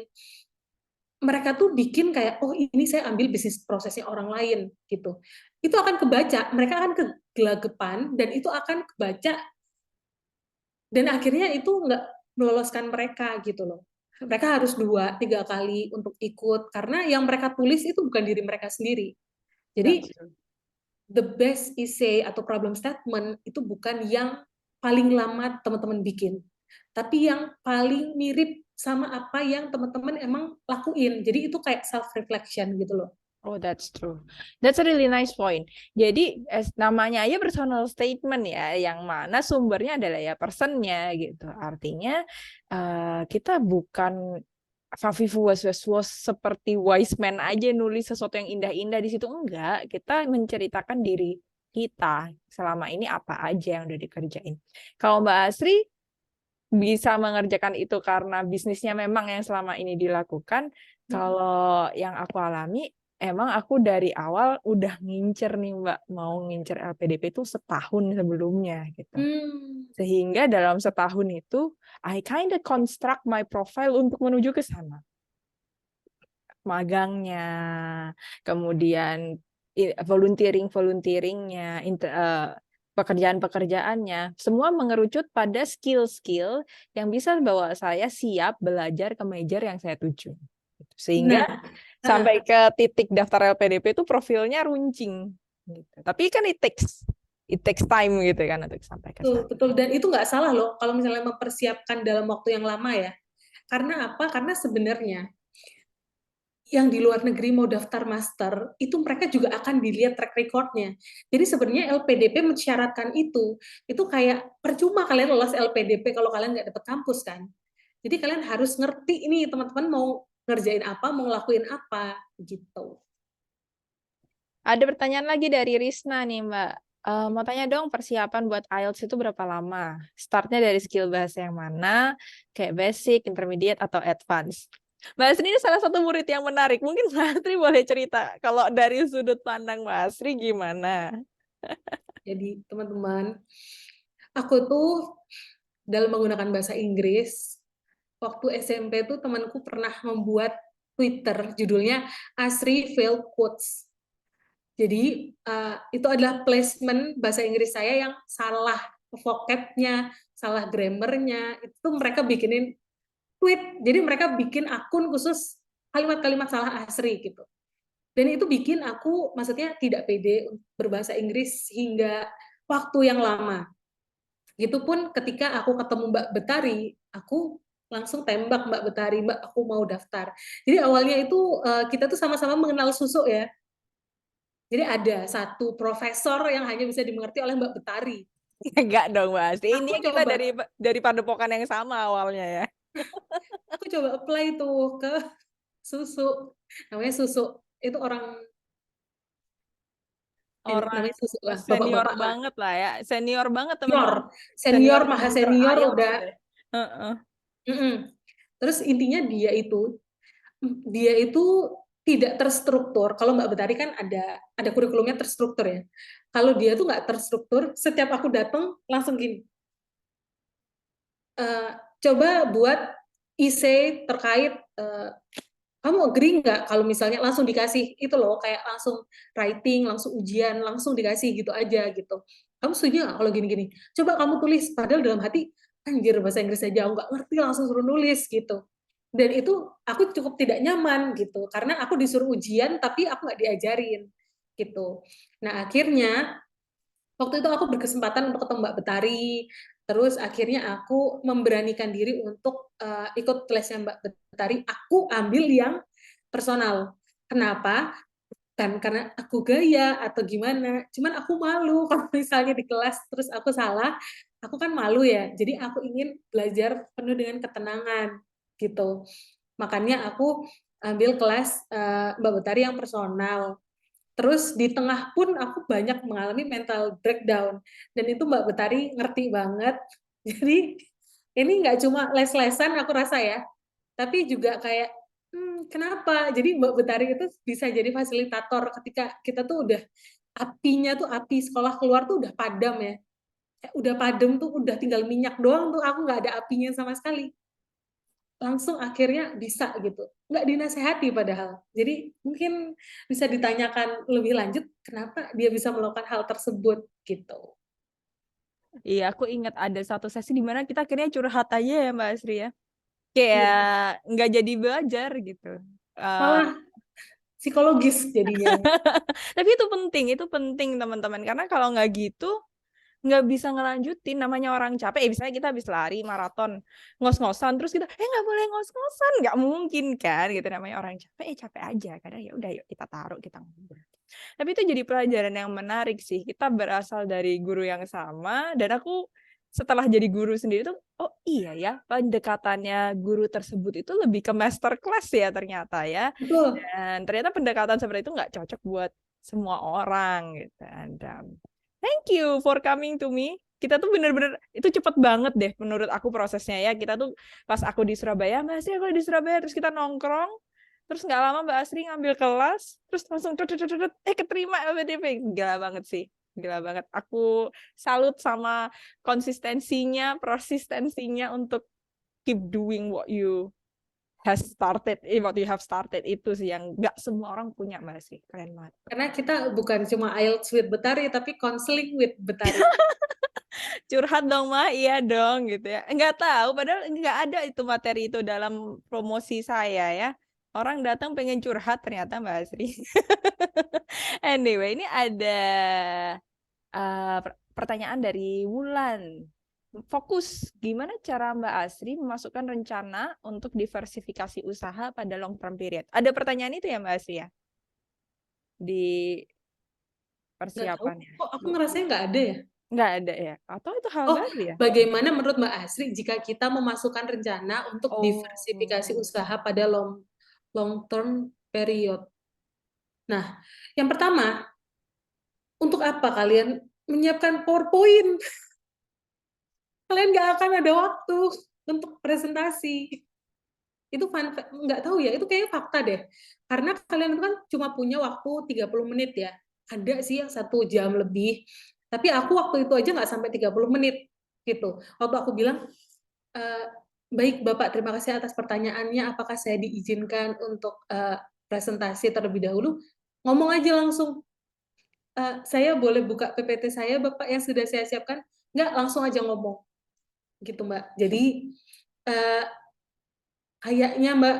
mereka tuh bikin kayak, oh ini saya ambil bisnis prosesnya orang lain gitu. Itu akan kebaca, mereka akan kegelagapan dan itu akan kebaca dan akhirnya itu nggak meloloskan mereka gitu loh. Mereka harus 2-3 kali untuk ikut karena yang mereka tulis itu bukan diri mereka sendiri. That's Jadi true. the best essay atau problem statement itu bukan yang paling lama teman-teman bikin, tapi yang paling mirip sama apa yang teman-teman emang lakuin. Jadi itu kayak self reflection gitu loh. Oh, that's true. That's a really nice point. Jadi, namanya aja personal statement ya, yang mana sumbernya adalah ya personnya gitu. Artinya, kita bukan Fafifu was seperti wise man aja nulis sesuatu yang indah-indah di situ. Enggak, kita menceritakan diri kita selama ini apa aja yang udah dikerjain. Kalau Mbak Asri bisa mengerjakan itu karena bisnisnya memang yang selama ini dilakukan. Kalau yang aku alami, emang aku dari awal udah ngincer nih Mbak, mau ngincer LPDP itu setahun sebelumnya gitu. Hmm. Sehingga dalam setahun itu, I kind of construct my profile untuk menuju ke sana. Magangnya, kemudian volunteeringnya, pekerjaan-pekerjaannya, semua mengerucut pada skill-skill yang bisa bawa saya siap belajar ke major yang saya tuju. Sehingga Nah, sampai ke titik daftar LPDP itu profilnya runcing. Gitu. Tapi kan it takes time gitu kan untuk sampai ke betul, sana. betul. Dan itu nggak salah loh kalau misalnya mempersiapkan dalam waktu yang lama ya. Karena apa? Karena sebenarnya yang di luar negeri mau daftar master, itu mereka juga akan dilihat track record-nya. Jadi sebenarnya LPDP mensyaratkan itu kayak percuma kalian lolos LPDP kalau kalian nggak dapat kampus kan. Jadi kalian harus ngerti ini teman-teman mau ngerjain apa, mau ngelakuin apa, gitu. Ada pertanyaan lagi dari Risna nih, Mbak. Mau tanya dong, persiapan buat IELTS itu berapa lama? Startnya dari skill bahasa yang mana? Kayak basic, intermediate, atau advance? Mbak Asri ini salah satu murid yang menarik. Mungkin Mbak Asri boleh cerita kalau dari sudut pandang Mbak Asri gimana? Jadi teman-teman, aku tuh dalam menggunakan bahasa Inggris, waktu SMP tuh temanku pernah membuat Twitter judulnya Asri Failed Quotes. Jadi itu adalah placement bahasa Inggris saya yang salah vocabnya, salah grammarnya, itu mereka bikinin tweet. Jadi mereka bikin akun khusus kalimat-kalimat salah Asri gitu. Dan itu bikin aku maksudnya tidak pede berbahasa Inggris hingga waktu yang lama. Gitu pun ketika aku ketemu Mbak Betari, aku langsung tembak Mbak Betari, Mbak aku mau daftar. Jadi awalnya itu kita tuh sama-sama mengenal Susuk ya. Jadi ada satu profesor yang hanya bisa dimengerti oleh Mbak Betari. Enggak dong Mbak Asri. Aku Ini kita coba, dari padepokan yang sama awalnya ya. aku coba apply tuh ke Susuk. Namanya Susuk. Itu orang Orang namanya Susuk lah, senior bapak-bapak lah. banget lah ya. Senior banget Senior, teman-teman. senior, Senior maha komputer senior IELTS udah. deh. Heeh. Terus intinya dia itu tidak terstruktur. Kalau Mbak Betari kan ada kurikulumnya terstruktur ya. Kalau dia tuh nggak terstruktur, setiap aku datang langsung gini. "Eh, coba buat essay terkait kamu agree nggak kalau misalnya langsung dikasih itu loh kayak langsung writing, langsung ujian, langsung dikasih gitu aja gitu. Kamu setuju nggak kalau gini-gini? Coba kamu tulis. Padahal dalam hati anjir bahasa Inggris aja aku nggak ngerti langsung suruh nulis gitu. Dan itu aku cukup tidak nyaman gitu karena aku disuruh ujian tapi aku nggak diajarin gitu. Nah akhirnya waktu itu aku berkesempatan untuk ketemu Mbak Betari, terus akhirnya aku memberanikan diri untuk ikut kelasnya Mbak Betari, aku ambil yang personal. Kenapa? Bukan karena aku gaya atau gimana, cuman aku malu kalau misalnya di kelas terus aku salah, aku kan malu ya. Jadi aku ingin belajar penuh dengan ketenangan gitu. Makanya aku ambil kelas Mbak Betari yang personal. Terus di tengah pun aku banyak mengalami mental breakdown. Dan itu Mbak Betari ngerti banget. Jadi ini nggak cuma les-lesan aku rasa ya, tapi juga kayak, kenapa? Jadi Mbak Betari itu bisa jadi fasilitator ketika kita tuh udah apinya tuh api sekolah keluar tuh udah padam ya. Udah padam tuh udah tinggal minyak doang tuh aku nggak ada apinya sama sekali. Langsung akhirnya bisa gitu. Nggak dinasehati padahal. Jadi mungkin bisa ditanyakan lebih lanjut kenapa dia bisa melakukan hal tersebut gitu. Iya, aku ingat ada satu sesi di mana kita akhirnya curhat aja ya Mbak Asri ya. Iya, Kayak nggak jadi belajar gitu. Eh, malah psikologis jadinya. tapi itu penting teman-teman. Karena kalau nggak gitu, nggak bisa ngelanjutin namanya orang capek. Misalnya kita habis lari maraton, ngos-ngosan, terus kita, nggak boleh ngos-ngosan, nggak mungkin kan, gitu namanya orang capek, capek aja. Kadang ya udah, yuk kita taruh, kita ngobrol. Tapi itu jadi pelajaran yang menarik sih. Kita berasal dari guru yang sama, dan aku setelah jadi guru sendiri tuh, oh iya ya, pendekatannya guru tersebut itu lebih ke master class ya ternyata ya. Betul. Dan ternyata pendekatan seperti itu nggak cocok buat semua orang gitu. And, thank you for coming to me. Kita tuh bener-bener, itu cepet banget deh menurut aku prosesnya ya. Kita tuh pas aku di Surabaya, Mbak Asri aku di Surabaya, terus kita nongkrong, terus nggak lama Mbak Asri ngambil kelas, terus langsung keterima LPDP. Gila banget sih. Gila banget. Aku salut sama konsistensinya, persistensinya untuk keep doing what you have started itu sih yang nggak semua orang punya Mbak Asri. Keren banget. Karena kita bukan cuma IELTS with Betari, tapi counseling with Betari. Curhat dong mah iya dong gitu ya, nggak tahu padahal nggak ada itu materi itu dalam promosi saya ya, orang datang pengen curhat ternyata Mbak Asri. Anyway, ini ada pertanyaan dari Wulan. Fokus, gimana cara Mbak Asri memasukkan rencana untuk diversifikasi usaha pada long term period? Ada pertanyaan itu ya Mbak Asri ya di Nggak tahu, persiapannya? kok aku ngerasanya nggak ada ya? Nggak ada ya, atau itu hal Oh, baru ya? bagaimana menurut Mbak Asri jika kita memasukkan rencana untuk Oh. diversifikasi usaha pada long term period? Nah, yang pertama, untuk apa kalian menyiapkan PowerPoint? Kalian nggak akan ada waktu untuk presentasi. Itu nggak tahu ya, itu kayaknya fakta deh. Karena kalian itu kan cuma punya waktu 30 menit ya. Ada sih yang 1 jam lebih. Tapi aku waktu itu aja nggak sampai 30 menit gitu. Waktu aku bilang, "Eh, baik Bapak, terima kasih atas pertanyaannya. Apakah saya diizinkan untuk presentasi terlebih dahulu?" Ngomong aja langsung, "Saya boleh buka PPT saya Bapak yang sudah saya siapkan?" Nggak, langsung aja ngomong gitu Mbak. Jadi eh, kayaknya Mbak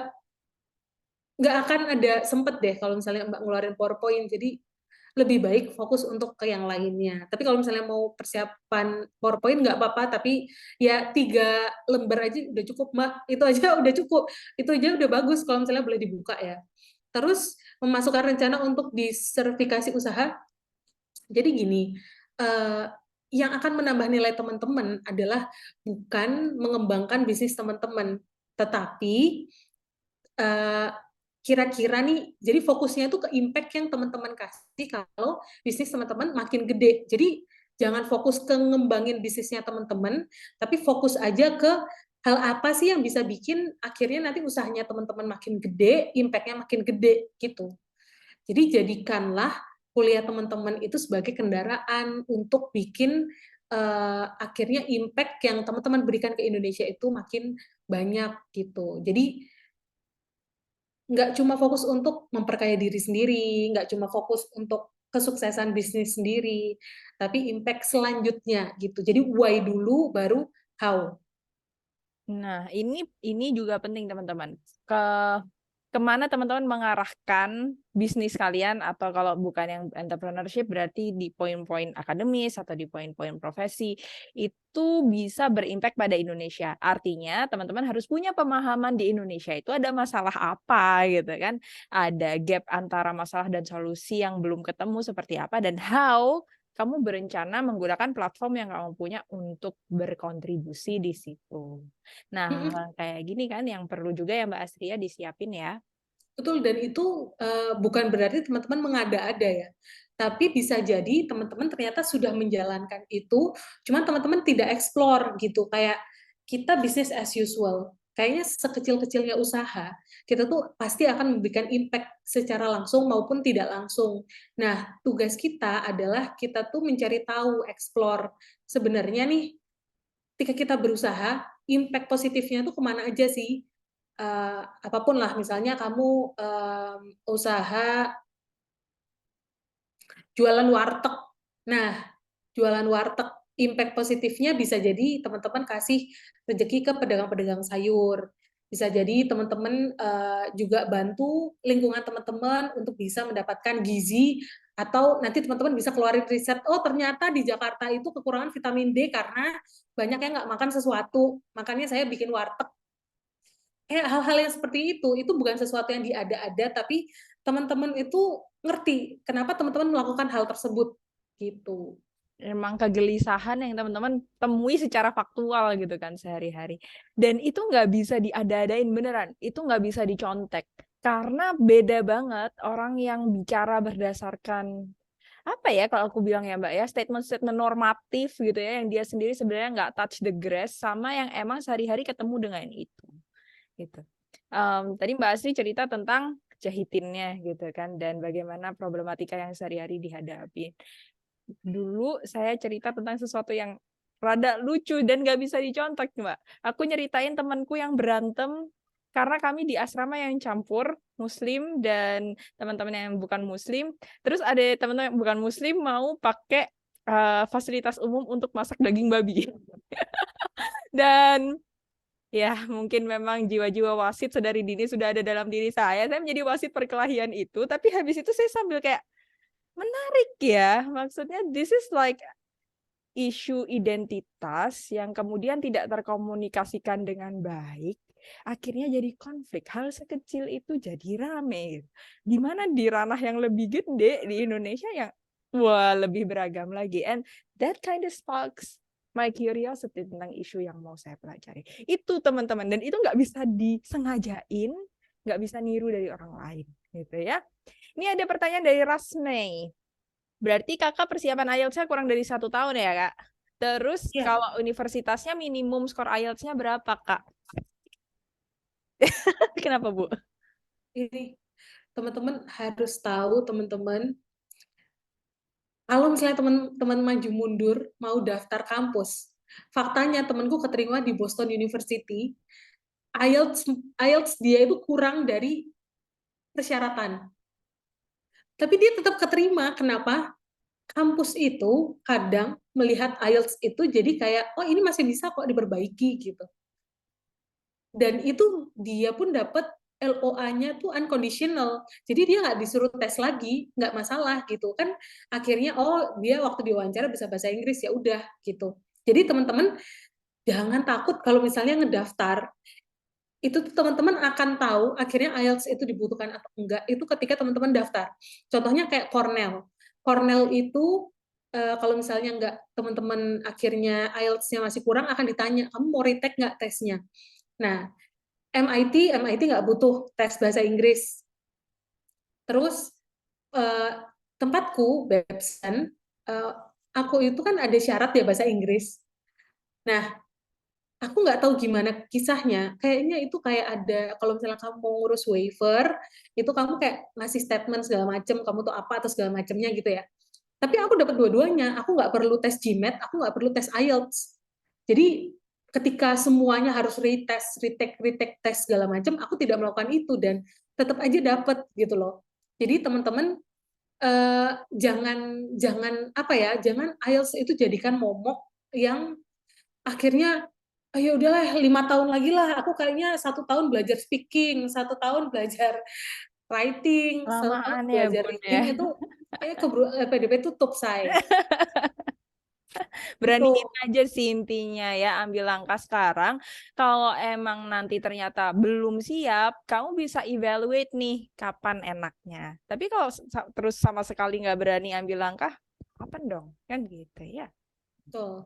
nggak akan ada sempet deh kalau misalnya Mbak ngeluarin PowerPoint. Jadi lebih baik fokus untuk ke yang lainnya. Tapi kalau misalnya mau persiapan PowerPoint nggak apa-apa, tapi ya 3 lembar aja udah cukup Mbak. Itu aja udah cukup. Itu aja udah bagus kalau misalnya boleh dibuka ya. Terus memasukkan rencana untuk disertifikasi usaha. Jadi gini, eh, yang akan menambah nilai teman-teman adalah bukan mengembangkan bisnis teman-teman, tetapi eh, kira-kira nih, jadi fokusnya itu ke impact yang teman-teman kasih kalau bisnis teman-teman makin gede. Jadi jangan fokus ke ngembangin bisnisnya teman-teman, tapi fokus aja ke hal apa sih yang bisa bikin akhirnya nanti usahanya teman-teman makin gede, impact-nya makin gede gitu. Jadi jadikanlah kuliah teman-teman itu sebagai kendaraan untuk bikin akhirnya impact yang teman-teman berikan ke Indonesia itu makin banyak gitu. Jadi nggak cuma fokus untuk memperkaya diri sendiri, nggak cuma fokus untuk kesuksesan bisnis sendiri, tapi impact selanjutnya gitu. Jadi why dulu baru how. Nah, ini juga penting teman-teman. Kemana teman-teman mengarahkan bisnis kalian, atau kalau bukan yang entrepreneurship berarti di poin-poin akademis atau di poin-poin profesi, itu bisa berimpact pada Indonesia. Artinya teman-teman harus punya pemahaman di Indonesia itu ada masalah apa gitu kan. Ada gap antara masalah dan solusi yang belum ketemu seperti apa, dan how kamu berencana menggunakan platform yang kamu punya untuk berkontribusi di situ. Nah, hal kayak gini kan yang perlu juga ya Mbak Astria disiapin ya. Betul, dan itu bukan berarti teman-teman mengada-ada ya. Tapi bisa jadi teman-teman ternyata sudah menjalankan itu, cuman teman-teman tidak explore gitu. Kayak kita bisnis as usual. Kayaknya sekecil-kecilnya usaha, kita tuh pasti akan memberikan impact secara langsung maupun tidak langsung. Nah, tugas kita adalah kita tuh mencari tahu, explore. Sebenarnya nih, ketika kita berusaha, impact positifnya tuh kemana aja sih? Apapun lah, misalnya kamu usaha jualan warteg. Nah, jualan warteg, impact positifnya bisa jadi teman-teman kasih rezeki ke pedagang-pedagang sayur. Bisa jadi teman-teman juga bantu lingkungan teman-teman untuk bisa mendapatkan gizi, atau nanti teman-teman bisa keluarin riset, oh ternyata di Jakarta itu kekurangan vitamin D karena banyak yang nggak makan sesuatu, makanya saya bikin warteg. Hal-hal yang seperti itu bukan sesuatu yang diada-ada, tapi teman-teman itu ngerti kenapa teman-teman melakukan hal tersebut gitu. Emang kegelisahan yang teman-teman temui secara faktual gitu kan sehari-hari. Dan itu nggak bisa diada-adain beneran. Itu nggak bisa dicontek. Karena beda banget orang yang bicara berdasarkan apa ya, kalau aku bilang ya Mbak ya, statement-statement normatif gitu ya, yang dia sendiri sebenarnya nggak touch the grass, sama yang emang sehari-hari ketemu dengan itu gitu. Tadi Mbak Asri cerita tentang jahitinnya gitu kan, dan bagaimana problematika yang sehari-hari dihadapi. Dulu saya cerita tentang sesuatu yang rada lucu dan nggak bisa dicontek Mbak. Aku nyeritain temanku yang berantem karena kami di asrama yang campur Muslim dan teman-teman yang bukan Muslim. Terus ada teman-teman yang bukan Muslim mau pakai fasilitas umum untuk masak daging babi. Dan ya, mungkin memang jiwa-jiwa wasit sedari dini sudah ada dalam diri saya. Saya menjadi wasit perkelahian itu, tapi habis itu saya sambil kayak, menarik ya. Maksudnya, this is like isu identitas yang kemudian tidak terkomunikasikan dengan baik. Akhirnya jadi konflik. Hal sekecil itu jadi rame. Gimana di ranah yang lebih gede di Indonesia yang, wah, lebih beragam lagi. And that kind of sparks my curiosity tentang isu yang mau saya pelajari. Itu teman-teman, dan itu nggak bisa disengajain, nggak bisa niru dari orang lain, gitu ya. Ini ada pertanyaan dari Rasmei. Berarti kakak persiapan IELTS-nya kurang dari 1 tahun ya kak? Terus Ya, kalau universitasnya minimum skor IELTS-nya berapa kak? Kenapa, Bu? Ini teman-teman harus tahu, teman-teman, kalau misalnya teman-teman maju mundur mau daftar kampus, faktanya temanku keterima di Boston University, IELTS IELTS dia itu kurang dari persyaratan. Tapi dia tetap keterima. Kenapa? Kampus itu kadang melihat IELTS itu jadi kayak, oh ini masih bisa kok diperbaiki gitu. Dan itu dia pun dapat LOA-nya tuh unconditional. Jadi dia nggak disuruh tes lagi, nggak masalah gitu kan. Akhirnya oh dia waktu diwawancara bisa bahasa Inggris, ya udah gitu. Jadi teman-teman jangan takut kalau misalnya ngedaftar, itu tuh teman-teman akan tahu akhirnya IELTS itu dibutuhkan atau enggak itu ketika teman-teman daftar. Contohnya kayak Cornell. Cornell itu kalau misalnya enggak, teman-teman akhirnya IELTS-nya masih kurang, akan ditanya, kamu mau retake nggak tesnya? Nah, MIT nggak butuh tes bahasa Inggris. Terus tempatku, Babson, aku itu kan ada syarat ya bahasa Inggris. Nah, aku nggak tahu gimana kisahnya. Kayaknya itu kayak ada, kalau misalnya kamu mau ngurus waiver, itu kamu kayak ngasih statement segala macam, kamu tuh apa atau segala macamnya gitu ya. Tapi aku dapat dua-duanya. Aku nggak perlu tes GMAT, aku nggak perlu tes IELTS. Jadi ketika semuanya harus retest, retake tes segala macam, aku tidak melakukan itu dan tetap aja dapat gitu loh. Jadi teman-teman jangan jangan apa ya, jangan IELTS itu jadikan momok yang akhirnya ayo udahlah 5 tahun lagi lah, aku kayaknya 1 tahun belajar speaking, 1 tahun belajar writing, 1 tahun Lamaan ya, belajar Bun ya. reading, itu keburu PDP tutup say gitu. Beraniin aja sih intinya ya, ambil langkah sekarang. Kalau emang nanti ternyata belum siap, kamu bisa evaluate nih kapan enaknya. Tapi kalau terus sama sekali nggak berani ambil langkah, kapan dong? Kan gitu ya. Tuh.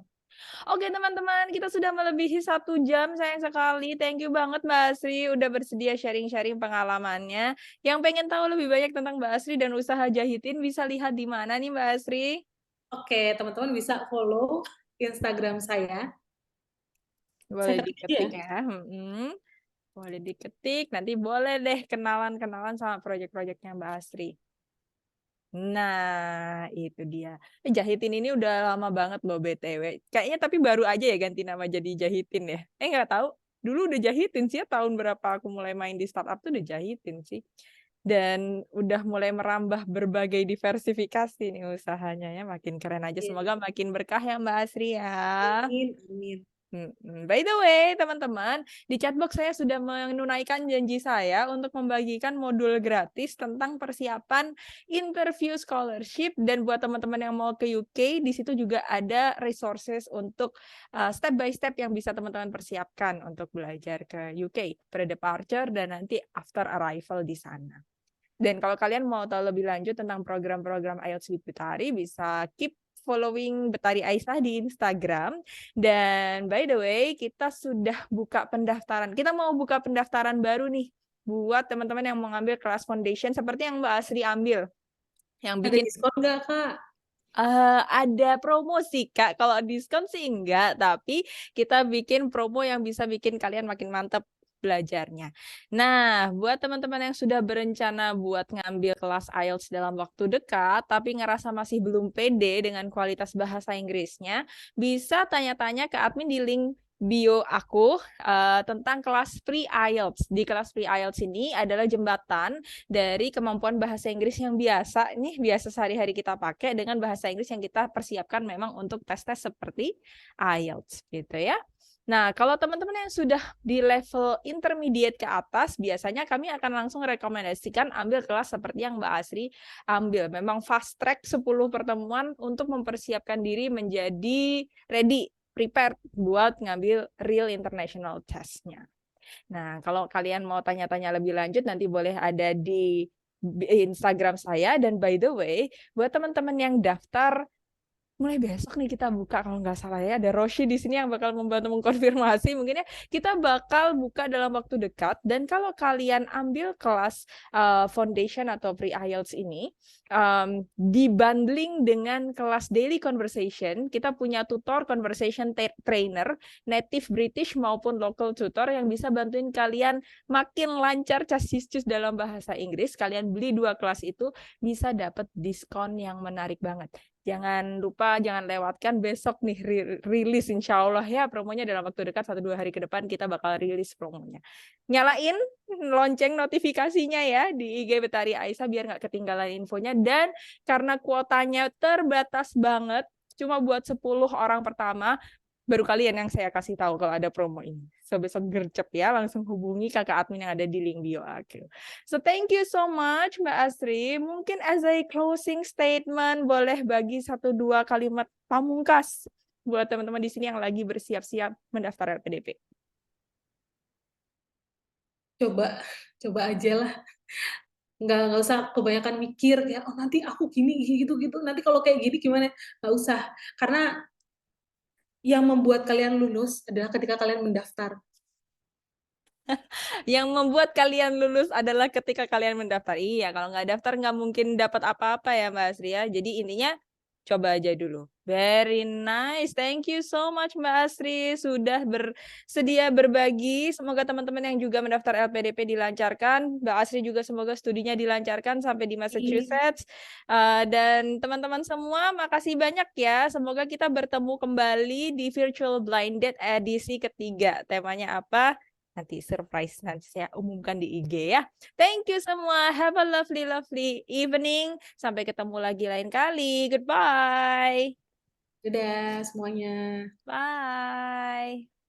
Oke teman-teman, kita sudah melebihi 1 jam, sayang sekali. Thank you banget Mbak Asri udah bersedia sharing-sharing pengalamannya. Yang pengen tahu lebih banyak tentang Mbak Asri dan usaha jahitin bisa lihat di mana nih Mbak Asri? Oke, teman-teman bisa follow Instagram saya. Boleh Saya ketik ya. diketik ya. Boleh diketik, nanti boleh deh kenalan-kenalan sama proyek-proyeknya Mbak Asri. Nah, itu dia. Jahitin ini udah lama banget loh BTW. Kayaknya tapi baru aja ya ganti nama jadi Jahitin ya. Nggak tahu. Dulu udah Jahitin sih ya, tahun berapa aku mulai main di startup tuh udah Jahitin sih. Dan udah mulai merambah berbagai diversifikasi nih usahanya ya. Makin keren aja. Semoga makin berkah ya Mbak Asri ya. Amin, amin. By the way, teman-teman, di chatbox saya sudah menunaikan janji saya untuk membagikan modul gratis tentang persiapan interview scholarship, dan buat teman-teman yang mau ke UK, di situ juga ada resources untuk step by step yang bisa teman-teman persiapkan untuk belajar ke UK, pre-departure dan nanti after arrival di sana. Dan kalau kalian mau tahu lebih lanjut tentang program-program IELTS with Betari, bisa keep following Betari Aisyah di Instagram. Dan by the way, kita sudah buka pendaftaran. Kita mau buka pendaftaran baru nih buat teman-teman yang mau ngambil kelas foundation seperti yang Mbak Asri ambil. Yang Ada bikin diskon nggak, Kak? ada promo sih Kak. Kalau diskon sih enggak, tapi kita bikin promo yang bisa bikin kalian makin mantep belajarnya. Nah, buat teman-teman yang sudah berencana buat ngambil kelas IELTS dalam waktu dekat, tapi ngerasa masih belum pede dengan kualitas bahasa Inggrisnya, bisa tanya-tanya ke admin di link bio aku tentang kelas free IELTS. Di kelas free IELTS ini adalah jembatan dari kemampuan bahasa Inggris yang biasa sehari-hari kita pakai dengan bahasa Inggris yang kita persiapkan memang untuk tes-tes seperti IELTS gitu ya. Nah, kalau teman-teman yang sudah di level intermediate ke atas, biasanya kami akan langsung rekomendasikan ambil kelas seperti yang Mbak Asri ambil. Memang fast track 10 pertemuan untuk mempersiapkan diri menjadi ready, prepared buat ngambil real international test-nya. Nah, kalau kalian mau tanya-tanya lebih lanjut, nanti boleh ada di Instagram saya. Dan by the way, buat teman-teman yang daftar mulai besok nih kita buka kalau nggak salah ya. Ada Roshi di sini yang bakal membantu mengkonfirmasi. Mungkin ya kita bakal buka dalam waktu dekat. Dan kalau kalian ambil kelas foundation atau pre-IELTS ini, dibundling dengan kelas daily conversation, kita punya tutor conversation trainer, native British maupun local tutor yang bisa bantuin kalian makin lancar cus dalam bahasa Inggris. Kalian beli 2 kelas itu bisa dapat diskon yang menarik banget. Jangan lupa, jangan lewatkan besok nih rilis insya Allah ya promonya dalam waktu dekat 1-2 hari ke depan kita bakal rilis promonya. Nyalain lonceng notifikasinya ya di IG Betari Aisyah biar nggak ketinggalan infonya, dan karena kuotanya terbatas banget cuma buat 10 orang pertama, baru kalian yang saya kasih tahu kalau ada promo ini. So besok gercep ya, langsung hubungi kakak admin yang ada di link bio aku. So thank you so much Mbak Asri. Mungkin as a closing statement boleh bagi 1-2 kalimat pamungkas buat teman-teman di sini yang lagi bersiap-siap mendaftar LPDP. Coba aja lah. Nggak usah kebanyakan mikir ya, oh nanti aku gini gitu nanti kalau kayak gini gimana, nggak usah, karena yang membuat kalian lulus adalah ketika kalian mendaftar. Yang membuat kalian lulus adalah ketika kalian mendaftar. Iya, kalau nggak daftar nggak mungkin dapat apa-apa ya Mbak Asri ya. Jadi intinya coba aja dulu. Very nice. Thank you so much Mbak Asri sudah bersedia berbagi. Semoga teman-teman yang juga mendaftar LPDP dilancarkan. Mbak Asri juga semoga studinya dilancarkan sampai di Massachusetts. Dan teman-teman semua makasih banyak ya. Semoga kita bertemu kembali di Virtual Blind Date edisi ketiga. Temanya apa? Nanti surprise, nanti saya umumkan di IG ya. Thank you semua. Have a lovely, lovely evening. Sampai ketemu lagi lain kali. Goodbye. Dadah semuanya. Bye.